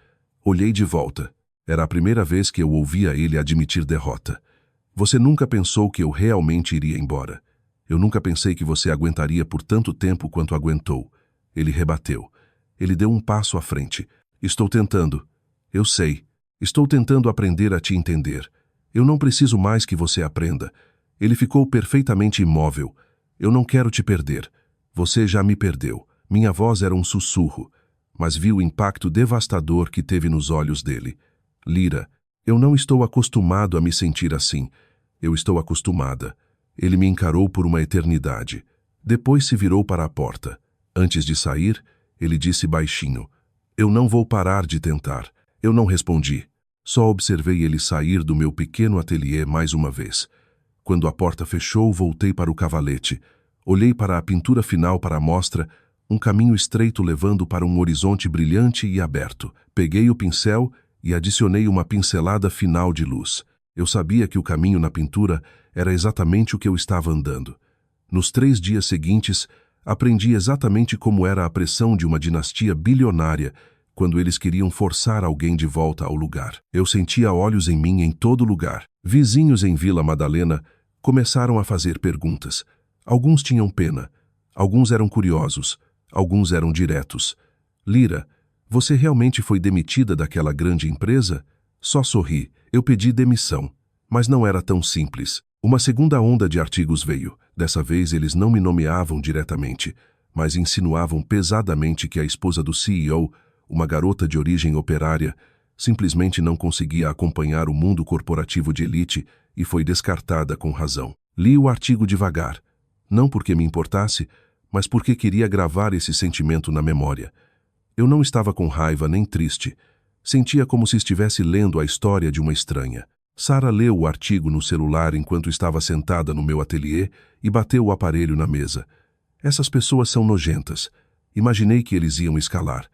Olhei de volta. Era a primeira vez que eu ouvia ele admitir derrota. Você nunca pensou que eu realmente iria embora. Eu nunca pensei que você aguentaria por tanto tempo quanto aguentou. Ele rebateu. Ele deu um passo à frente. Estou tentando. Eu sei. Estou tentando aprender a te entender. Eu não preciso mais que você aprenda. Ele ficou perfeitamente imóvel. Eu não quero te perder. Você já me perdeu. Minha voz era um sussurro, mas vi o impacto devastador que teve nos olhos dele. Lyra, eu não estou acostumado a me sentir assim. Eu estou acostumada. Ele me encarou por uma eternidade. Depois se virou para a porta. Antes de sair, ele disse baixinho, eu não vou parar de tentar. Eu não respondi. Só observei ele sair do meu pequeno ateliê mais uma vez. Quando a porta fechou, voltei para o cavalete. Olhei para a pintura final para a mostra, um caminho estreito levando para um horizonte brilhante e aberto. Peguei o pincel e adicionei uma pincelada final de luz. Eu sabia que o caminho na pintura era exatamente o que eu estava andando. Nos 3 dias seguintes, aprendi exatamente como era a pressão de uma dinastia bilionária quando eles queriam forçar alguém de volta ao lugar. Eu sentia olhos em mim em todo lugar. Vizinhos em Vila Madalena começaram a fazer perguntas. Alguns tinham pena, alguns eram curiosos, alguns eram diretos. Lira, você realmente foi demitida daquela grande empresa? Só sorri. Eu pedi demissão, mas não era tão simples. Uma segunda onda de artigos veio. Dessa vez eles não me nomeavam diretamente, mas insinuavam pesadamente que a esposa do CEO, uma garota de origem operária, simplesmente não conseguia acompanhar o mundo corporativo de elite e foi descartada com razão. Li o artigo devagar, não porque me importasse, mas porque queria gravar esse sentimento na memória. Eu não estava com raiva nem triste. Sentia como se estivesse lendo a história de uma estranha. Sara leu o artigo no celular enquanto estava sentada no meu ateliê e bateu o aparelho na mesa. Essas pessoas são nojentas. Imaginei que eles iam escalar.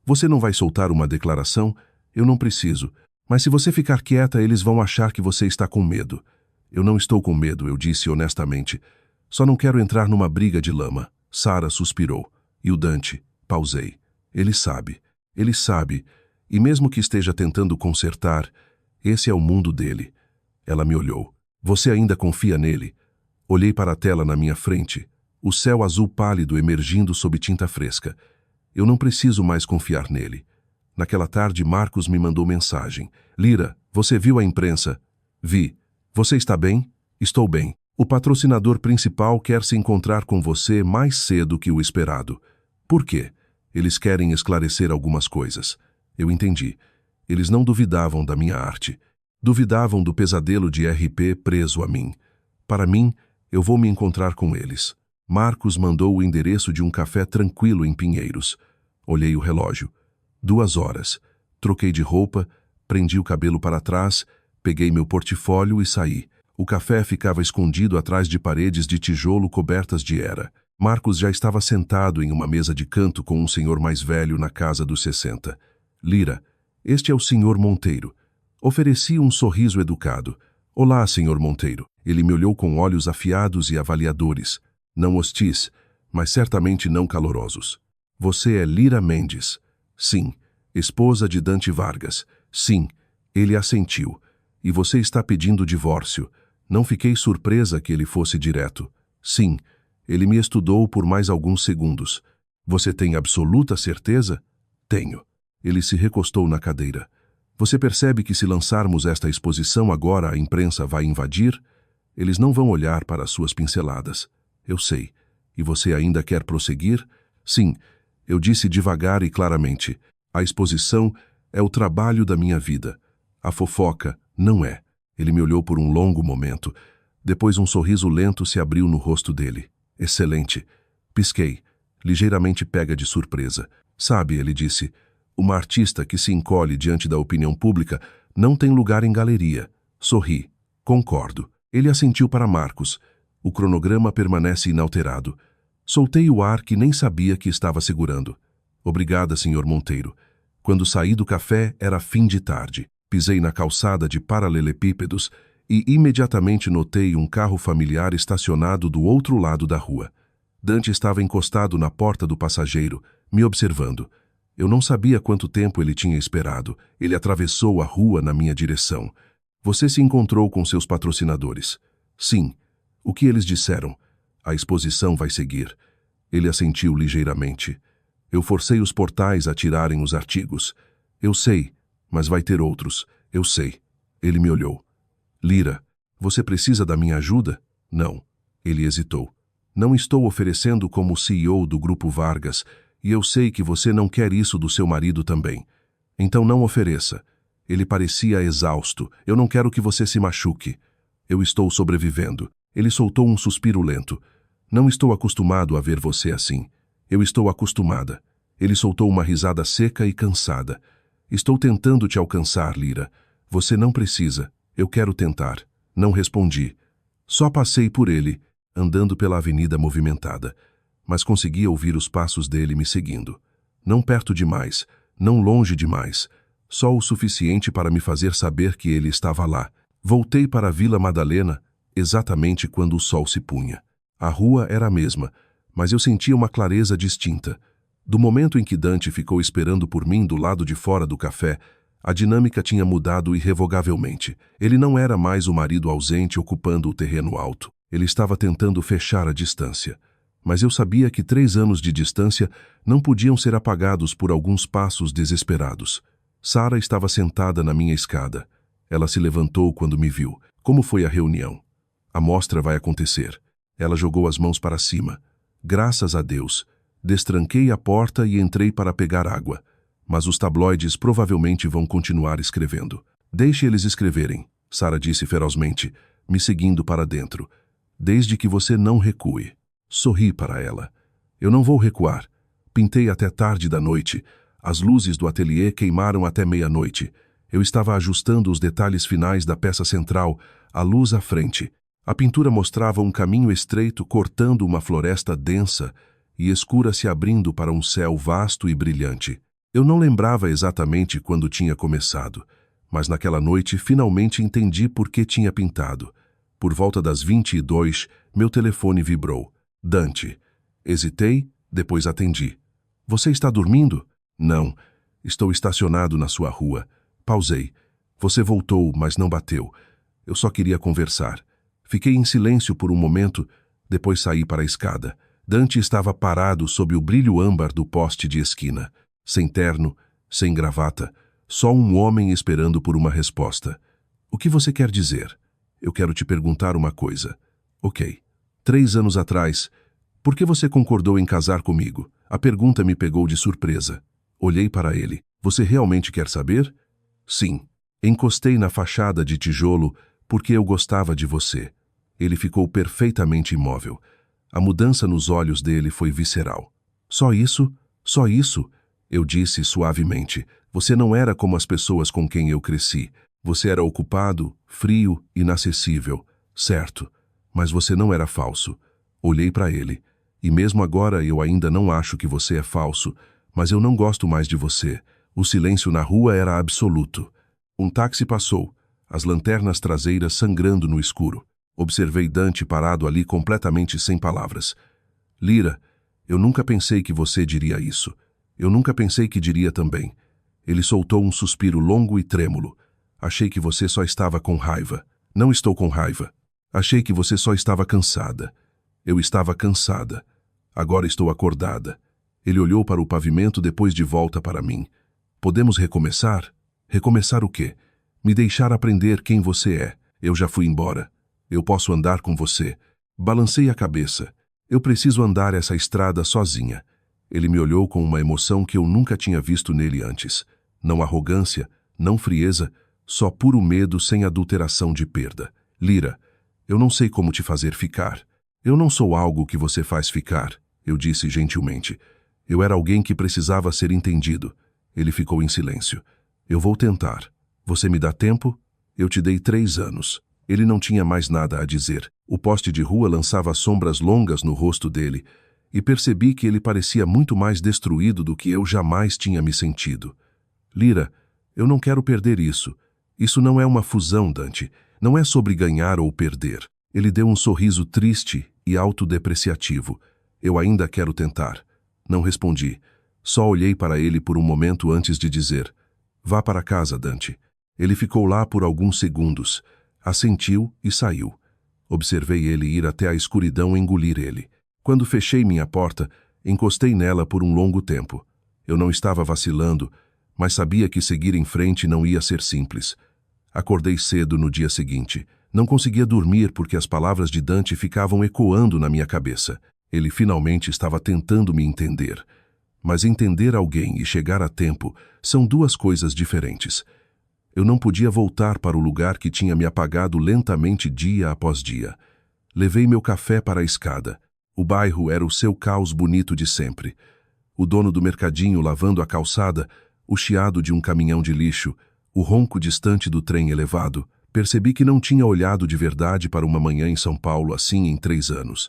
Você não vai soltar uma declaração? Eu não preciso. Mas se você ficar quieta, eles vão achar que você está com medo. Eu não estou com medo, eu disse honestamente. Só não quero entrar numa briga de lama. Sara suspirou. E o Dante? Pausei. Ele sabe. Ele sabe. E mesmo que esteja tentando consertar, esse é o mundo dele. Ela me olhou. Você ainda confia nele? Olhei para a tela na minha frente. O céu azul pálido emergindo sob tinta fresca. Eu não preciso mais confiar nele. Naquela tarde, Marcos me mandou mensagem. Lira, você viu a imprensa? Vi. Você está bem? Estou bem. O patrocinador principal quer se encontrar com você mais cedo que o esperado. Por quê? Eles querem esclarecer algumas coisas. Eu entendi. Eles não duvidavam da minha arte. Duvidavam do pesadelo de RP preso a mim. Para mim, eu vou me encontrar com eles. Marcos mandou o endereço de um café tranquilo em Pinheiros. Olhei o relógio. 2 horas. Troquei de roupa, prendi o cabelo para trás, peguei meu portfólio e saí. O café ficava escondido atrás de paredes de tijolo cobertas de era. Marcos já estava sentado em uma mesa de canto com um senhor mais velho na casa dos 60. Lira, este é o senhor Monteiro. Ofereci um sorriso educado. Olá, senhor Monteiro. Ele me olhou com olhos afiados e avaliadores. Não hostis, mas certamente não calorosos. Você é Lira Mendes. Sim. Esposa de Dante Vargas. Sim. Ele assentiu. E você está pedindo divórcio. Não fiquei surpresa que ele fosse direto. Sim. Ele me estudou por mais alguns segundos. Você tem absoluta certeza? Tenho. Ele se recostou na cadeira. Você percebe que se lançarmos esta exposição agora, a imprensa vai invadir? Eles não vão olhar para as suas pinceladas. Eu sei. E você ainda quer prosseguir? Sim. Eu disse devagar e claramente. A exposição é o trabalho da minha vida. A fofoca não é. Ele me olhou por um longo momento. Depois um sorriso lento se abriu no rosto dele. Excelente. Pisquei, ligeiramente pega de surpresa. Sabe, ele disse, uma artista que se encolhe diante da opinião pública não tem lugar em galeria. Sorri. Concordo. Ele assentiu para Marcos. O cronograma permanece inalterado. Soltei o ar que nem sabia que estava segurando. Obrigada, senhor Monteiro. Quando saí do café, era fim de tarde. Pisei na calçada de paralelepípedos e imediatamente notei um carro familiar estacionado do outro lado da rua. Dante estava encostado na porta do passageiro, me observando. Eu não sabia quanto tempo ele tinha esperado. Ele atravessou a rua na minha direção. Você se encontrou com seus patrocinadores? Sim. O que eles disseram? A exposição vai seguir. Ele assentiu ligeiramente. Eu forcei os portais a tirarem os artigos. Eu sei, mas vai ter outros. Eu sei. Ele me olhou. Lira, você precisa da minha ajuda? Não. Ele hesitou. Não estou oferecendo como CEO do Grupo Vargas, e eu sei que você não quer isso do seu marido também. Então não ofereça. Ele parecia exausto. Eu não quero que você se machuque. Eu estou sobrevivendo. Ele soltou um suspiro lento. Não estou acostumado a ver você assim. Eu estou acostumada. Ele soltou uma risada seca e cansada. Estou tentando te alcançar, Lyra. Você não precisa. Eu quero tentar. Não respondi. Só passei por ele, andando pela avenida movimentada, mas conseguia ouvir os passos dele me seguindo. Não perto demais, não longe demais, só o suficiente para me fazer saber que ele estava lá. Voltei para a Vila Madalena exatamente quando o sol se punha. A rua era a mesma, mas eu sentia uma clareza distinta. Do momento em que Dante ficou esperando por mim do lado de fora do café, a dinâmica tinha mudado irrevogavelmente. Ele não era mais o marido ausente ocupando o terreno alto. Ele estava tentando fechar a distância. Mas eu sabia que 3 anos de distância não podiam ser apagados por alguns passos desesperados. Sara estava sentada na minha escada. Ela se levantou quando me viu. Como foi a reunião? A mostra vai acontecer. Ela jogou as mãos para cima. Graças a Deus. Destranquei a porta e entrei para pegar água. Mas os tabloides provavelmente vão continuar escrevendo. Deixe eles escreverem, Sara disse ferozmente, me seguindo para dentro. Desde que você não recue. Sorri para ela. Eu não vou recuar. Pintei até tarde da noite. As luzes do ateliê queimaram até meia-noite. Eu estava ajustando os detalhes finais da peça central, a luz à frente. A pintura mostrava um caminho estreito cortando uma floresta densa e escura se abrindo para um céu vasto e brilhante. Eu não lembrava exatamente quando tinha começado, mas naquela noite finalmente entendi por que tinha pintado. Por volta das 22, meu telefone vibrou. Dante. Hesitei, depois atendi. Você está dormindo? Não. Estou estacionado na sua rua. Pausei. Você voltou, mas não bateu. Eu só queria conversar. Fiquei em silêncio por um momento, depois saí para a escada. Dante estava parado sob o brilho âmbar do poste de esquina. Sem terno, sem gravata, só um homem esperando por uma resposta. O que você quer dizer? Eu quero te perguntar uma coisa. Ok. 3 anos atrás, por que você concordou em casar comigo? A pergunta me pegou de surpresa. Olhei para ele. Você realmente quer saber? Sim. Encostei na fachada de tijolo porque eu gostava de você. Ele ficou perfeitamente imóvel. A mudança nos olhos dele foi visceral. Só isso? Só isso? Eu disse suavemente. Você não era como as pessoas com quem eu cresci. Você era ocupado, frio, inacessível. Certo. Mas você não era falso. Olhei para ele. E mesmo agora eu ainda não acho que você é falso, mas eu não gosto mais de você. O silêncio na rua era absoluto. Um táxi passou, as lanternas traseiras sangrando no escuro. Observei Dante parado ali completamente sem palavras. Lyra, eu nunca pensei que você diria isso. Eu nunca pensei que diria também. Ele soltou um suspiro longo e trêmulo. Achei que você só estava com raiva. Não estou com raiva. Achei que você só estava cansada. Eu estava cansada. Agora estou acordada. Ele olhou para o pavimento depois de volta para mim. Podemos recomeçar? Recomeçar o quê? Me deixar aprender quem você é. Eu já fui embora. Eu posso andar com você. Balancei a cabeça. Eu preciso andar essa estrada sozinha. Ele me olhou com uma emoção que eu nunca tinha visto nele antes. Não arrogância, não frieza, só puro medo sem adulteração de perda. Lyra, eu não sei como te fazer ficar. Eu não sou algo que você faz ficar, eu disse gentilmente. Eu era alguém que precisava ser entendido. Ele ficou em silêncio. Eu vou tentar. Você me dá tempo? Eu te dei 3 anos. Ele não tinha mais nada a dizer. O poste de rua lançava sombras longas no rosto dele, e percebi que ele parecia muito mais destruído do que eu jamais tinha me sentido. Lyra, eu não quero perder isso. Isso não é uma fusão, Dante. Não é sobre ganhar ou perder. Ele deu um sorriso triste e autodepreciativo. Eu ainda quero tentar. Não respondi. Só olhei para ele por um momento antes de dizer: vá para casa, Dante. Ele ficou lá por alguns segundos, assentiu e saiu. Observei ele ir até a escuridão engolir ele. Quando fechei minha porta, encostei nela por um longo tempo. Eu não estava vacilando, mas sabia que seguir em frente não ia ser simples. Acordei cedo no dia seguinte. Não conseguia dormir porque as palavras de Dante ficavam ecoando na minha cabeça. Ele finalmente estava tentando me entender. Mas entender alguém e chegar a tempo são 2 coisas diferentes. Eu não podia voltar para o lugar que tinha me apagado lentamente dia após dia. Levei meu café para a escada. O bairro era o seu caos bonito de sempre. O dono do mercadinho lavando a calçada, o chiado de um caminhão de lixo, o ronco distante do trem elevado. Percebi que não tinha olhado de verdade para uma manhã em São Paulo assim em 3 anos.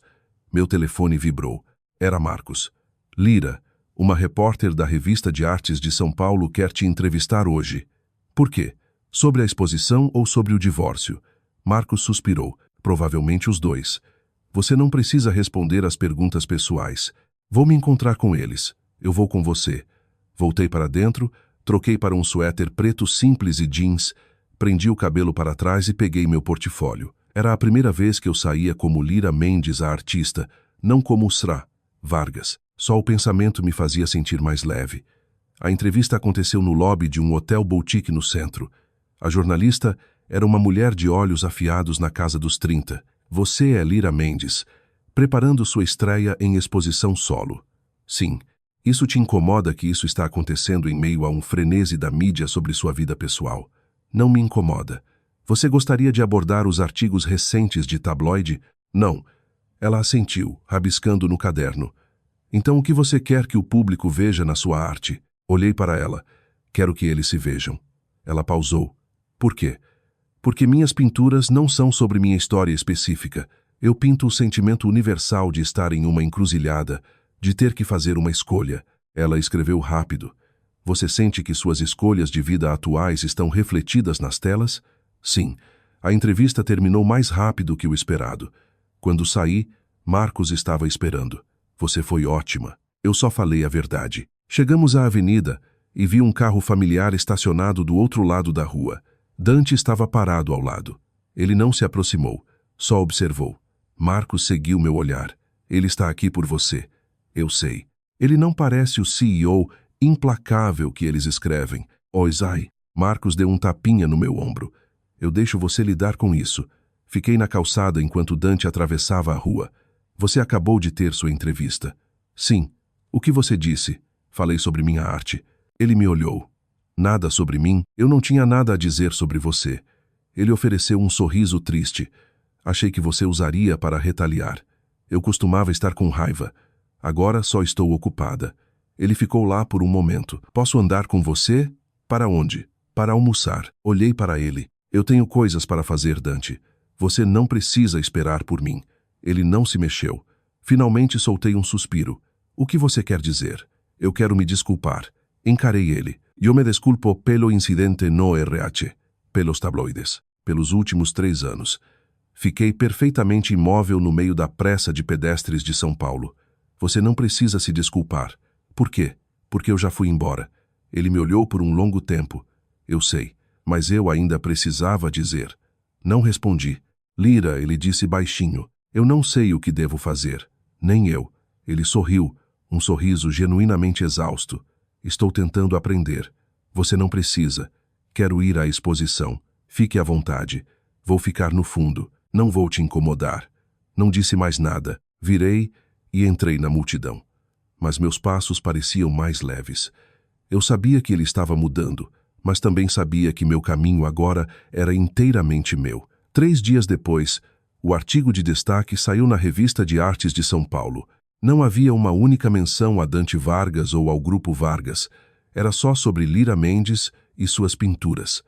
Meu telefone vibrou. Era Marcos. Lira, uma repórter da Revista de Artes de São Paulo quer te entrevistar hoje. Por quê? Sobre a exposição ou sobre o divórcio? Marcos suspirou. Provavelmente os dois. Você não precisa responder às perguntas pessoais. Vou me encontrar com eles. Eu vou com você. Voltei para dentro, troquei para um suéter preto simples e jeans, prendi o cabelo para trás e peguei meu portfólio. Era a primeira vez que eu saía como Lira Mendes, a artista, não como Sra. Vargas. Só o pensamento me fazia sentir mais leve. A entrevista aconteceu no lobby de um hotel boutique no centro. A jornalista era uma mulher de olhos afiados na casa dos 30. Você é Lira Mendes, preparando sua estreia em exposição solo. Sim, isso te incomoda que isso está acontecendo em meio a um frenesi da mídia sobre sua vida pessoal. Não me incomoda. Você gostaria de abordar os artigos recentes de tabloide? Não. Ela assentiu, rabiscando no caderno. Então o que você quer que o público veja na sua arte? Olhei para ela. Quero que eles se vejam. Ela pausou. Por quê? Porque minhas pinturas não são sobre minha história específica. Eu pinto o sentimento universal de estar em uma encruzilhada, de ter que fazer uma escolha. Ela escreveu rápido. Você sente que suas escolhas de vida atuais estão refletidas nas telas? Sim. A entrevista terminou mais rápido que o esperado. Quando saí, Marcos estava esperando. Você foi ótima. Eu só falei a verdade. Chegamos à avenida e vi um carro familiar estacionado do outro lado da rua. Dante estava parado ao lado. Ele não se aproximou, só observou. Marcos seguiu meu olhar. Ele está aqui por você. Eu sei. Ele não parece o CEO implacável que eles escrevem. Isai. Marcos deu um tapinha no meu ombro. Eu deixo você lidar com isso. Fiquei na calçada enquanto Dante atravessava a rua. Você acabou de ter sua entrevista. Sim. O que você disse? Falei sobre minha arte. Ele me olhou. Nada sobre mim, eu não tinha nada a dizer sobre você. Ele ofereceu um sorriso triste. Achei que você usaria para retaliar. Eu costumava estar com raiva. Agora só estou ocupada. Ele ficou lá por um momento. Posso andar com você? Para onde? Para almoçar. Olhei para ele. Eu tenho coisas para fazer, Dante. Você não precisa esperar por mim. Ele não se mexeu. Finalmente soltei um suspiro. O que você quer dizer? Eu quero me desculpar. Encarei ele. Eu me desculpo pelo incidente no RH, pelos tabloides, pelos últimos 3 anos. Fiquei perfeitamente imóvel no meio da pressa de pedestres de São Paulo. Você não precisa se desculpar. Por quê? Porque eu já fui embora. Ele me olhou por um longo tempo. Eu sei, mas eu ainda precisava dizer. Não respondi. Lira, ele disse baixinho. Eu não sei o que devo fazer. Nem eu. Ele sorriu, um sorriso genuinamente exausto. Estou tentando aprender. Você não precisa. Quero ir à exposição. Fique à vontade. Vou ficar no fundo. Não vou te incomodar. Não disse mais nada. Virei e entrei na multidão. Mas meus passos pareciam mais leves. Eu sabia que ele estava mudando, mas também sabia que meu caminho agora era inteiramente meu. 3 dias depois, o artigo de destaque saiu na Revista de Artes de São Paulo. Não havia uma única menção a Dante Vargas ou ao Grupo Vargas. Era só sobre Lira Mendes e suas pinturas.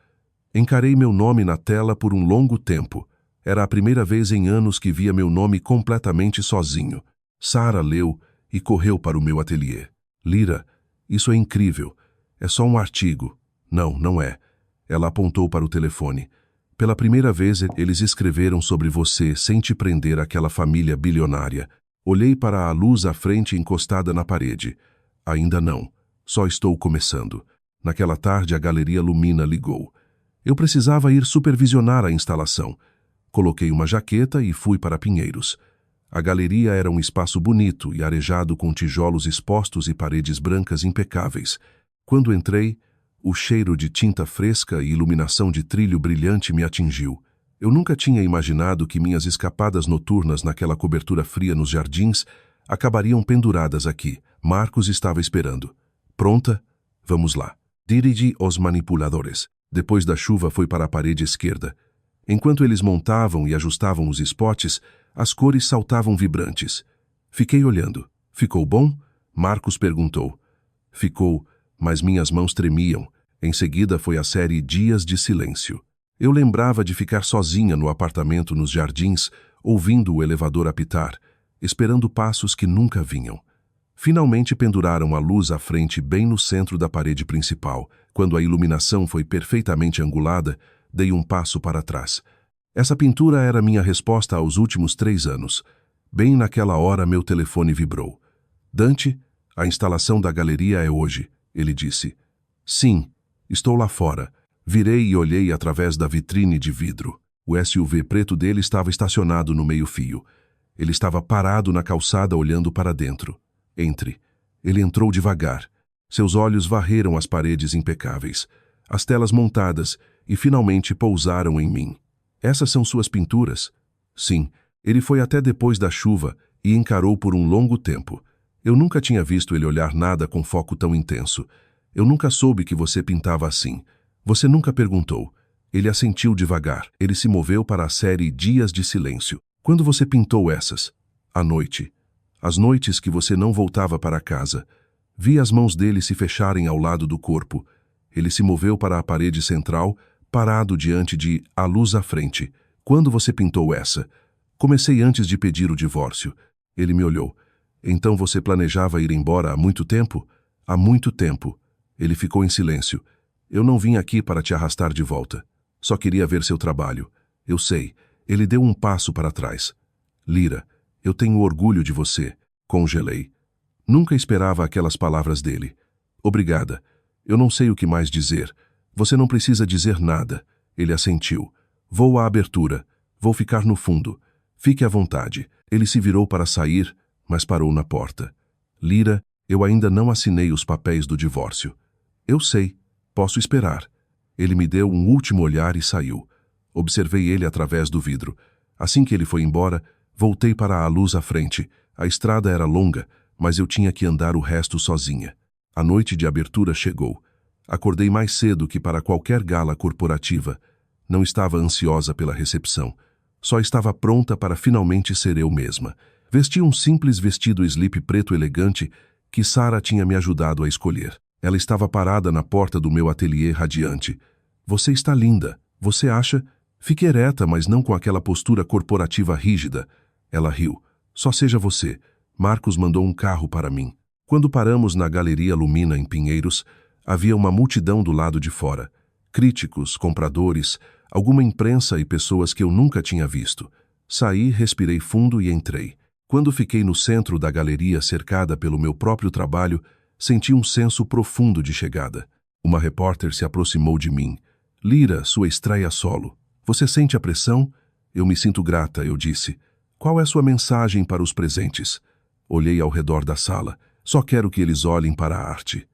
Encarei meu nome na tela por um longo tempo. Era a primeira vez em anos que via meu nome completamente sozinho. Sara leu e correu para o meu ateliê. Lira, isso é incrível. É só um artigo. Não, não é. Ela apontou para o telefone. Pela primeira vez eles escreveram sobre você sem te prender àquela família bilionária. Olhei para a luz à frente encostada na parede. Ainda não. Só estou começando. Naquela tarde a Galeria Lumina ligou. Eu precisava ir supervisionar a instalação. Coloquei uma jaqueta e fui para Pinheiros. A galeria era um espaço bonito e arejado com tijolos expostos e paredes brancas impecáveis. Quando entrei, o cheiro de tinta fresca e iluminação de trilho brilhante me atingiu. Eu nunca tinha imaginado que minhas escapadas noturnas naquela cobertura fria nos jardins acabariam penduradas aqui. Marcos estava esperando. Pronta? Vamos lá. Dirigi os manipuladores. Depois da chuva foi para a parede esquerda. Enquanto eles montavam e ajustavam os spots, as cores saltavam vibrantes. Fiquei olhando. Ficou bom? Marcos perguntou. Ficou, mas minhas mãos tremiam. Em seguida foi a série Dias de Silêncio. Eu lembrava de ficar sozinha no apartamento nos jardins, ouvindo o elevador apitar, esperando passos que nunca vinham. Finalmente penduraram a luz à frente bem no centro da parede principal. Quando a iluminação foi perfeitamente angulada, dei um passo para trás. Essa pintura era minha resposta aos últimos 3 anos. Bem naquela hora meu telefone vibrou. Dante, a instalação da galeria é hoje, ele disse. Sim, estou lá fora. Virei e olhei através da vitrine de vidro. O SUV preto dele estava estacionado no meio-fio. Ele estava parado na calçada olhando para dentro. Entre. Ele entrou devagar. Seus olhos varreram as paredes impecáveis, as telas montadas e finalmente pousaram em mim. Essas são suas pinturas? Sim. Ele foi até depois da chuva e encarou por um longo tempo. Eu nunca tinha visto ele olhar nada com foco tão intenso. Eu nunca soube que você pintava assim. Você nunca perguntou. Ele assentiu devagar. Ele se moveu para a série Dias de Silêncio. Quando você pintou essas? À noite. As noites que você não voltava para casa. Vi as mãos dele se fecharem ao lado do corpo. Ele se moveu para a parede central, parado diante de A Luz à Frente. Quando você pintou essa? Comecei antes de pedir o divórcio. Ele me olhou. Então você planejava ir embora há muito tempo? Há muito tempo. Ele ficou em silêncio. Eu não vim aqui para te arrastar de volta. Só queria ver seu trabalho. Eu sei. Ele deu um passo para trás. Lyra, eu tenho orgulho de você. Congelei. Nunca esperava aquelas palavras dele. Obrigada. Eu não sei o que mais dizer. Você não precisa dizer nada. Ele assentiu. Vou à abertura. Vou ficar no fundo. Fique à vontade. Ele se virou para sair, mas parou na porta. Lyra, eu ainda não assinei os papéis do divórcio. Eu sei. Posso esperar. Ele me deu um último olhar e saiu. Observei ele através do vidro. Assim que ele foi embora, voltei para a luz à frente. A estrada era longa, mas eu tinha que andar o resto sozinha. A noite de abertura chegou. Acordei mais cedo que para qualquer gala corporativa. Não estava ansiosa pela recepção. Só estava pronta para finalmente ser eu mesma. Vesti um simples vestido slip preto elegante que Sarah tinha me ajudado a escolher. Ela estava parada na porta do meu ateliê radiante. Você está linda. Você acha? Fique ereta, mas não com aquela postura corporativa rígida. Ela riu. Só seja você. Marcos mandou um carro para mim. Quando paramos na Galeria Lumina em Pinheiros, havia uma multidão do lado de fora. Críticos, compradores, alguma imprensa e pessoas que eu nunca tinha visto. Saí, respirei fundo e entrei. Quando fiquei no centro da galeria cercada pelo meu próprio trabalho, senti um senso profundo de chegada. Uma repórter se aproximou de mim. Lyra, sua estreia solo. Você sente a pressão? Eu me sinto grata, eu disse. Qual é sua mensagem para os presentes? Olhei ao redor da sala. Só quero que eles olhem para a arte.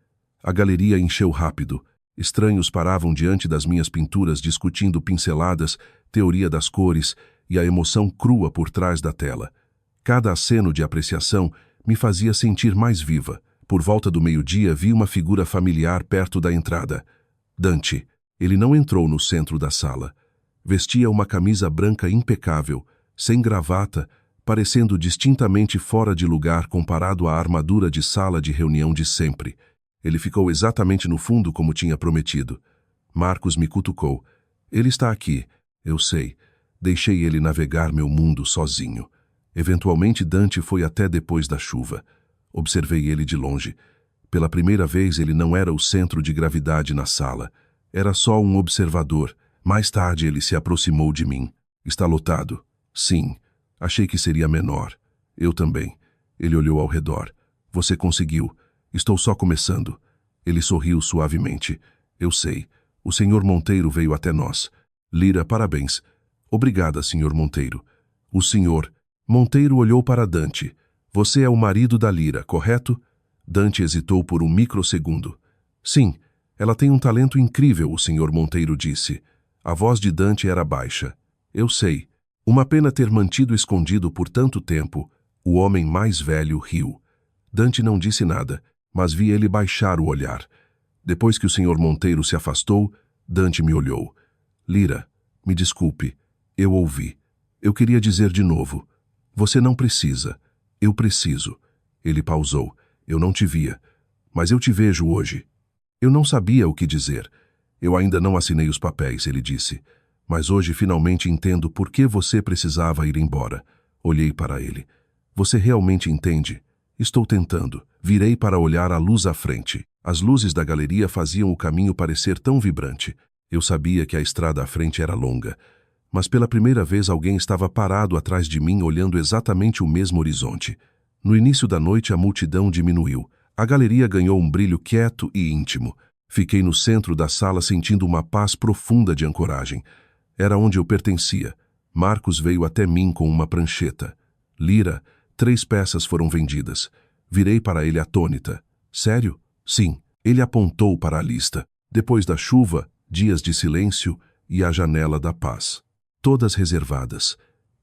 A galeria encheu rápido. Estranhos paravam diante das minhas pinturas discutindo pinceladas, teoria das cores e a emoção crua por trás da tela. Cada aceno de apreciação me fazia sentir mais viva. Por volta do meio-dia vi uma figura familiar perto da entrada. Dante. Ele não entrou no centro da sala. Vestia uma camisa branca impecável, sem gravata, parecendo distintamente fora de lugar comparado à armadura de sala de reunião de sempre. Ele ficou exatamente no fundo como tinha prometido. Marcos me cutucou. Ele está aqui. Eu sei. Deixei ele navegar meu mundo sozinho. Eventualmente Dante foi até depois da chuva. Observei ele de longe. Pela primeira vez ele não era o centro de gravidade na sala. Era só um observador. Mais tarde ele se aproximou de mim. Está lotado? Sim. Achei que seria menor. Eu também. Ele olhou ao redor. Você conseguiu. Estou só começando. Ele sorriu suavemente. Eu sei. O Sr. Monteiro veio até nós. Lyra, parabéns. Obrigada, Sr. Monteiro. O Sr. Monteiro olhou para Dante. Você é o marido da Lyra, correto? Dante hesitou por um microsegundo. Sim, ela tem um talento incrível, o Sr. Monteiro disse. A voz de Dante era baixa. Eu sei. Uma pena ter mantido escondido por tanto tempo. O homem mais velho riu. Dante não disse nada, mas vi ele baixar o olhar. Depois que o Sr. Monteiro se afastou, Dante me olhou. Lyra, me desculpe. Eu ouvi. Eu queria dizer de novo. Você não precisa. Eu preciso. Ele pausou. Eu não te via. Mas eu te vejo hoje. Eu não sabia o que dizer. Eu ainda não assinei os papéis, ele disse. Mas hoje finalmente entendo por que você precisava ir embora. Olhei para ele. Você realmente entende? Estou tentando. Virei para olhar a luz à frente. As luzes da galeria faziam o caminho parecer tão vibrante. Eu sabia que a estrada à frente era longa. Mas pela primeira vez alguém estava parado atrás de mim olhando exatamente o mesmo horizonte. No início da noite a multidão diminuiu. A galeria ganhou um brilho quieto e íntimo. Fiquei no centro da sala sentindo uma paz profunda de ancoragem. Era onde eu pertencia. Marcos veio até mim com uma prancheta. Lira, 3 peças foram vendidas. Virei para ele atônita. Sério? Sim. Ele apontou para a lista. Depois da chuva, dias de silêncio e a janela da paz. Todas reservadas.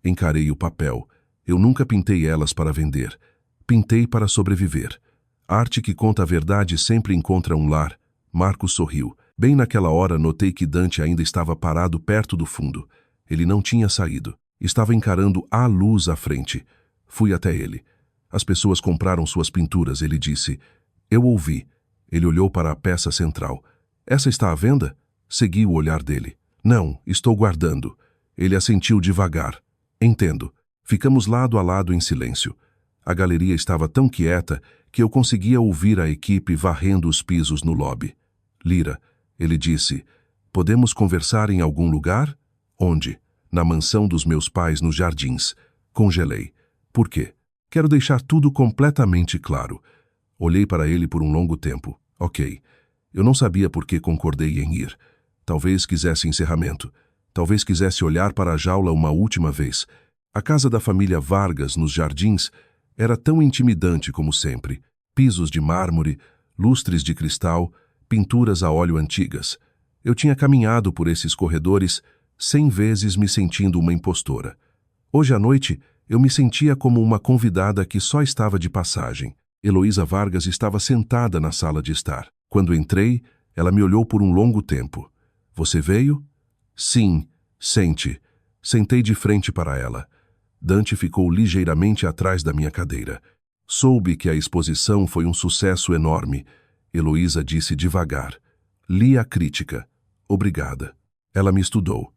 Encarei o papel. Eu nunca pintei elas para vender. Pintei para sobreviver. Arte que conta a verdade sempre encontra um lar. Marcos sorriu. Bem naquela hora notei que Dante ainda estava parado perto do fundo. Ele não tinha saído. Estava encarando a luz à frente. Fui até ele. As pessoas compraram suas pinturas, ele disse. Eu ouvi. Ele olhou para a peça central. Essa está à venda? Segui o olhar dele. Não, estou guardando. Ele assentiu devagar. Entendo. Ficamos lado a lado em silêncio. A galeria estava tão quieta que eu conseguia ouvir a equipe varrendo os pisos no lobby. Lira, ele disse, podemos conversar em algum lugar? Onde? Na mansão dos meus pais nos Jardins. Congelei. Por quê? Quero deixar tudo completamente claro. Olhei para ele por um longo tempo. Ok. Eu não sabia por que concordei em ir. Talvez quisesse encerramento. Talvez quisesse olhar para a jaula uma última vez. A casa da família Vargas, nos Jardins, era tão intimidante como sempre. Pisos de mármore, lustres de cristal, pinturas a óleo antigas. Eu tinha caminhado por esses corredores 100 vezes me sentindo uma impostora. Hoje à noite, eu me sentia como uma convidada que só estava de passagem. Heloísa Vargas estava sentada na sala de estar. Quando entrei, ela me olhou por um longo tempo. Você veio? Sim, sente. Sentei de frente para ela. Dante ficou ligeiramente atrás da minha cadeira. Soube que a exposição foi um sucesso enorme. Heloísa disse devagar. Li a crítica. Obrigada. Ela me estudou.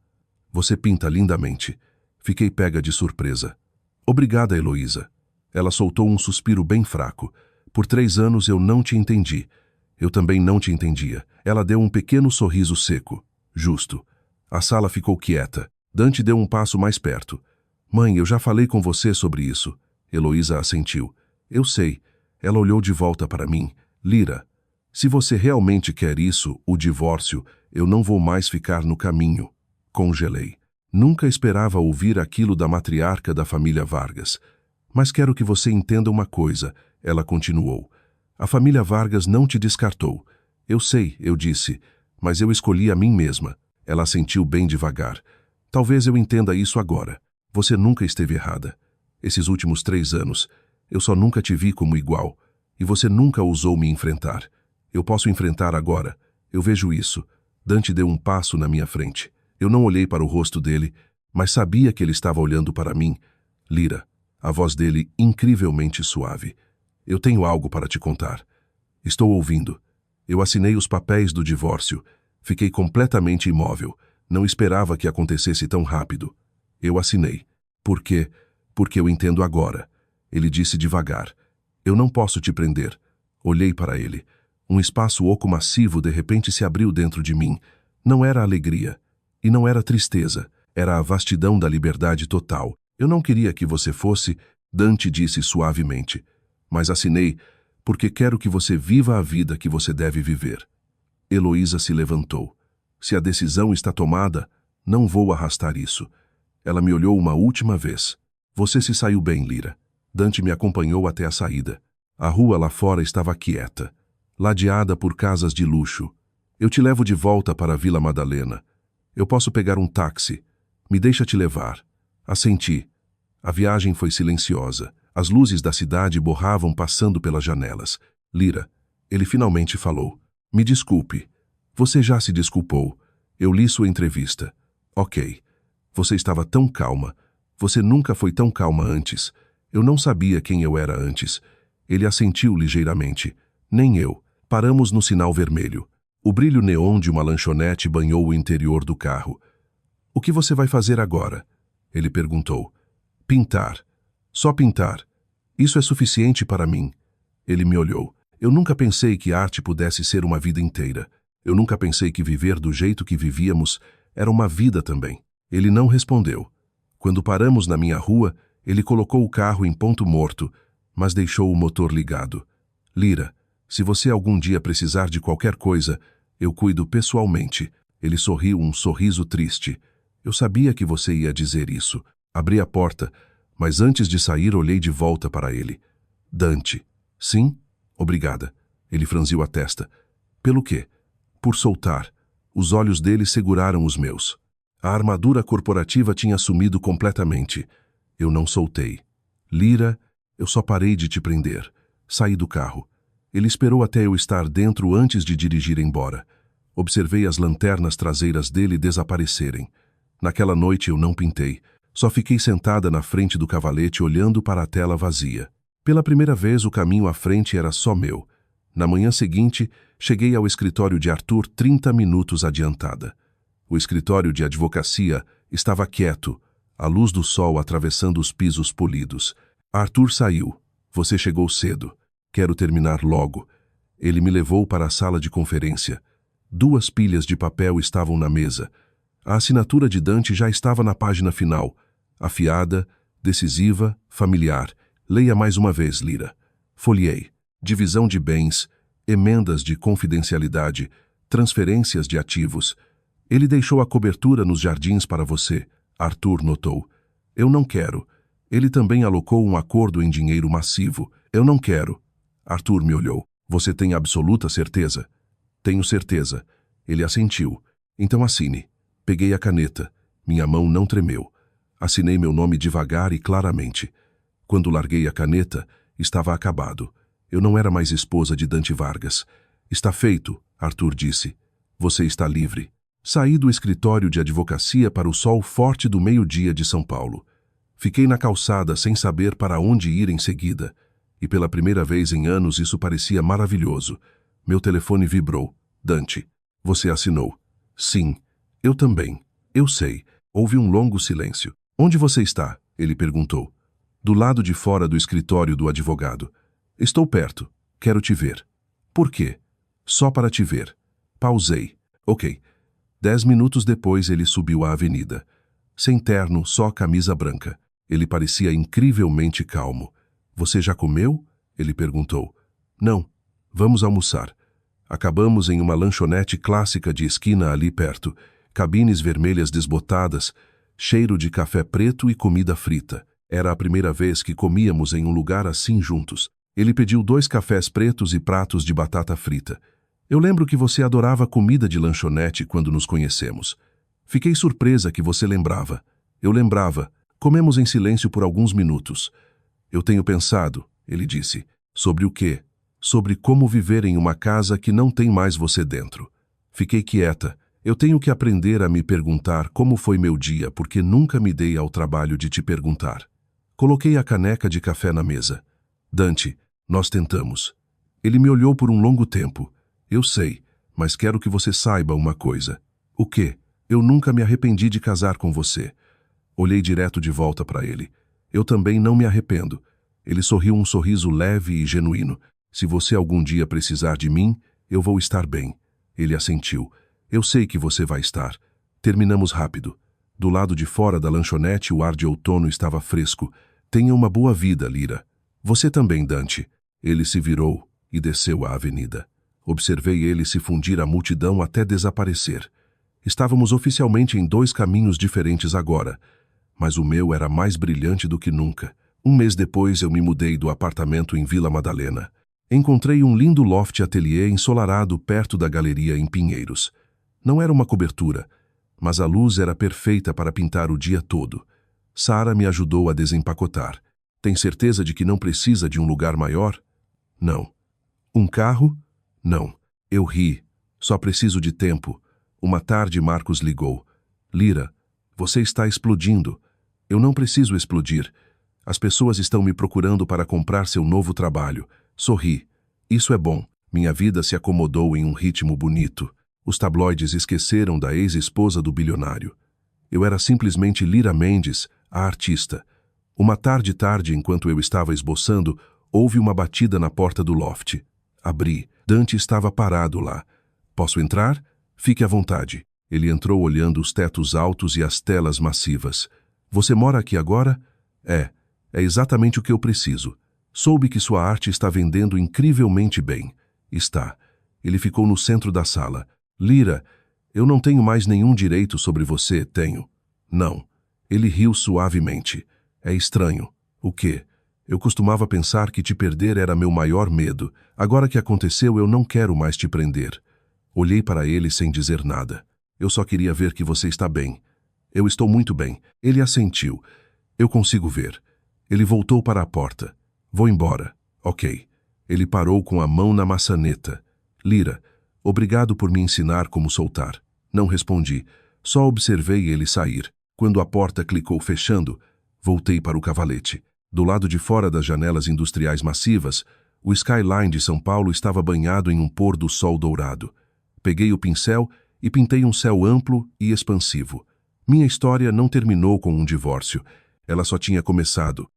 Você pinta lindamente. Fiquei pega de surpresa. Obrigada, Heloísa. Ela soltou um suspiro bem fraco. Por 3 anos eu não te entendi. Eu também não te entendia. Ela deu um pequeno sorriso seco. Justo. A sala ficou quieta. Dante deu um passo mais perto. Mãe, eu já falei com você sobre isso. Heloísa assentiu. Eu sei. Ela olhou de volta para mim. Lira, se você realmente quer isso, o divórcio, eu não vou mais ficar no caminho. Congelei. Nunca esperava ouvir aquilo da matriarca da família Vargas. Mas quero que você entenda uma coisa, ela continuou. A família Vargas não te descartou. Eu sei, eu disse, mas eu escolhi a mim mesma. Ela assentiu bem devagar. Talvez eu entenda isso agora. Você nunca esteve errada. Esses últimos 3 anos, eu só nunca te vi como igual. E você nunca ousou me enfrentar. Eu posso enfrentar agora. Eu vejo isso. Dante deu um passo na minha frente. Eu não olhei para o rosto dele, mas sabia que ele estava olhando para mim. Lira, a voz dele incrivelmente suave. Eu tenho algo para te contar. Estou ouvindo. Eu assinei os papéis do divórcio. Fiquei completamente imóvel. Não esperava que acontecesse tão rápido. Eu assinei. Por quê? Porque eu entendo agora. Ele disse devagar. Eu não posso te prender. Olhei para ele. Um espaço oco massivo de repente se abriu dentro de mim. Não era alegria. E não era tristeza. Era a vastidão da liberdade total. Eu não queria que você fosse, Dante disse suavemente. Mas assinei porque quero que você viva a vida que você deve viver. Heloísa se levantou. Se a decisão está tomada, não vou arrastar isso. Ela me olhou uma última vez. Você se saiu bem, Lira. Dante me acompanhou até a saída. A rua lá fora estava quieta, ladeada por casas de luxo. Eu te levo de volta para a Vila Madalena. Eu posso pegar um táxi. Me deixa te levar. Assenti. A viagem foi silenciosa. As luzes da cidade borravam passando pelas janelas. Lira, ele finalmente falou. Me desculpe. Você já se desculpou. Eu li sua entrevista. Ok. Você estava tão calma. Você nunca foi tão calma antes. Eu não sabia quem eu era antes. Ele assentiu ligeiramente. Nem eu. Paramos no sinal vermelho. O brilho neon de uma lanchonete banhou o interior do carro. "O que você vai fazer agora?" Ele perguntou. "Pintar. Só pintar. Isso é suficiente para mim." Ele me olhou. Eu nunca pensei que arte pudesse ser uma vida inteira. Eu nunca pensei que viver do jeito que vivíamos era uma vida também. Ele não respondeu. Quando paramos na minha rua, ele colocou o carro em ponto morto, mas deixou o motor ligado. "Lyra, se você algum dia precisar de qualquer coisa, eu cuido pessoalmente." Ele sorriu um sorriso triste. "Eu sabia que você ia dizer isso." Abri a porta, mas antes de sair olhei de volta para ele. "Dante." "Sim? Obrigada." Ele franziu a testa. "Pelo quê?" "Por soltar." Os olhos dele seguraram os meus. A armadura corporativa tinha sumido completamente. Eu não soltei. "Lyra, eu só parei de te prender." Saí do carro. Ele esperou até eu estar dentro antes de dirigir embora. Observei as lanternas traseiras dele desaparecerem. Naquela noite eu não pintei. Só fiquei sentada na frente do cavalete olhando para a tela vazia. Pela primeira vez o caminho à frente era só meu. Na manhã seguinte, cheguei ao escritório de Arthur 30 minutos adiantada. O escritório de advocacia estava quieto, a luz do sol atravessando os pisos polidos. "Arthur saiu. Você chegou cedo. Quero terminar logo." Ele me levou para a sala de conferência. 2 pilhas de papel estavam na mesa. A assinatura de Dante já estava na página final. Afiada, decisiva, familiar. "Leia mais uma vez, Lyra." Folhei. Divisão de bens, emendas de confidencialidade, transferências de ativos. "Ele deixou a cobertura nos jardins para você." Arthur notou. "Eu não quero." Ele também alocou um acordo em dinheiro massivo. "Eu não quero." Arthur me olhou. "Você tem absoluta certeza?" "Tenho certeza." Ele assentiu. "Então assine." Peguei a caneta. Minha mão não tremeu. Assinei meu nome devagar e claramente. Quando larguei a caneta, estava acabado. Eu não era mais esposa de Dante Vargas. "Está feito," Arthur disse. "Você está livre." Saí do escritório de advocacia para o sol forte do meio-dia de São Paulo. Fiquei na calçada sem saber para onde ir em seguida. E pela primeira vez em anos isso parecia maravilhoso. Meu telefone vibrou. "Dante, você assinou." "Sim." "Eu também." "Eu sei." Houve um longo silêncio. "Onde você está?" ele perguntou. "Do lado de fora do escritório do advogado." "Estou perto. Quero te ver." "Por quê?" "Só para te ver." Pausei. "Ok." 10 minutos depois ele subiu a avenida. Sem terno, só camisa branca. Ele parecia incrivelmente calmo. "Você já comeu?" ele perguntou. "Não. Vamos almoçar." Acabamos em uma lanchonete clássica de esquina ali perto. Cabines vermelhas desbotadas, cheiro de café preto e comida frita. Era a primeira vez que comíamos em um lugar assim juntos. Ele pediu 2 cafés pretos e pratos de batata frita. "Eu lembro que você adorava comida de lanchonete quando nos conhecemos." "Fiquei surpresa que você lembrava." Eu lembrava. Comemos em silêncio por alguns minutos. "Eu tenho pensado," ele disse. "Sobre o quê?" "Sobre como viver em uma casa que não tem mais você dentro." Fiquei quieta. Eu tenho que aprender a me perguntar como foi meu dia, porque nunca me dei ao trabalho de te perguntar. Coloquei a caneca de café na mesa. "Dante, nós tentamos." Ele me olhou por um longo tempo. "Eu sei, mas quero que você saiba uma coisa." "O quê?" "Eu nunca me arrependi de casar com você." Olhei direto de volta para ele. "Eu também não me arrependo." Ele sorriu um sorriso leve e genuíno. "Se você algum dia precisar de mim, eu vou estar bem." Ele assentiu. "Eu sei que você vai estar." Terminamos rápido. Do lado de fora da lanchonete o ar de outono estava fresco. "Tenha uma boa vida, Lyra." "Você também, Dante." Ele se virou e desceu a avenida. Observei ele se fundir à multidão até desaparecer. Estávamos oficialmente em 2 caminhos diferentes agora, mas o meu era mais brilhante do que nunca. 1 mês depois eu me mudei do apartamento em Vila Madalena. Encontrei um lindo loft ateliê ensolarado perto da galeria em Pinheiros. Não era uma cobertura, mas a luz era perfeita para pintar o dia todo. Sara me ajudou a desempacotar. "Tem certeza de que não precisa de um lugar maior?" "Não." "Um carro?" "Não." Eu ri. "Só preciso de tempo." Uma tarde Marcos ligou. "Lyra, você está explodindo." "Eu não preciso explodir. As pessoas estão me procurando para comprar seu novo trabalho." Sorri. "Isso é bom. Minha vida se acomodou em um ritmo bonito. Os tabloides esqueceram da ex-esposa do bilionário. Eu era simplesmente Lyra Mendes, a artista. Uma tarde, enquanto eu estava esboçando, houve uma batida na porta do loft. Abri. Dante estava parado lá. Posso entrar? Fique à vontade. Ele entrou olhando os tetos altos e as telas massivas. Você mora aqui agora? É exatamente o que eu preciso. Soube que sua arte está vendendo incrivelmente bem. Está. Ele ficou no centro da sala. Lyra, eu não tenho mais nenhum direito sobre você, tenho? Não. Ele riu suavemente. É estranho. O quê? Eu costumava pensar que te perder era meu maior medo. Agora que aconteceu, eu não quero mais te prender. Olhei para ele sem dizer nada. Eu só queria ver que você está bem. Eu estou muito bem. Ele assentiu. Eu consigo ver. Ele voltou para a porta. Vou embora. Ok. Ele parou com a mão na maçaneta. Lyra, obrigado por me ensinar como soltar. Não respondi. Só observei ele sair. Quando a porta clicou fechando, voltei para o cavalete. Do lado de fora das janelas industriais massivas, o skyline de São Paulo estava banhado em um pôr do sol dourado. Peguei o pincel e pintei um céu amplo e expansivo. Minha história não terminou com um divórcio. Ela só tinha começado.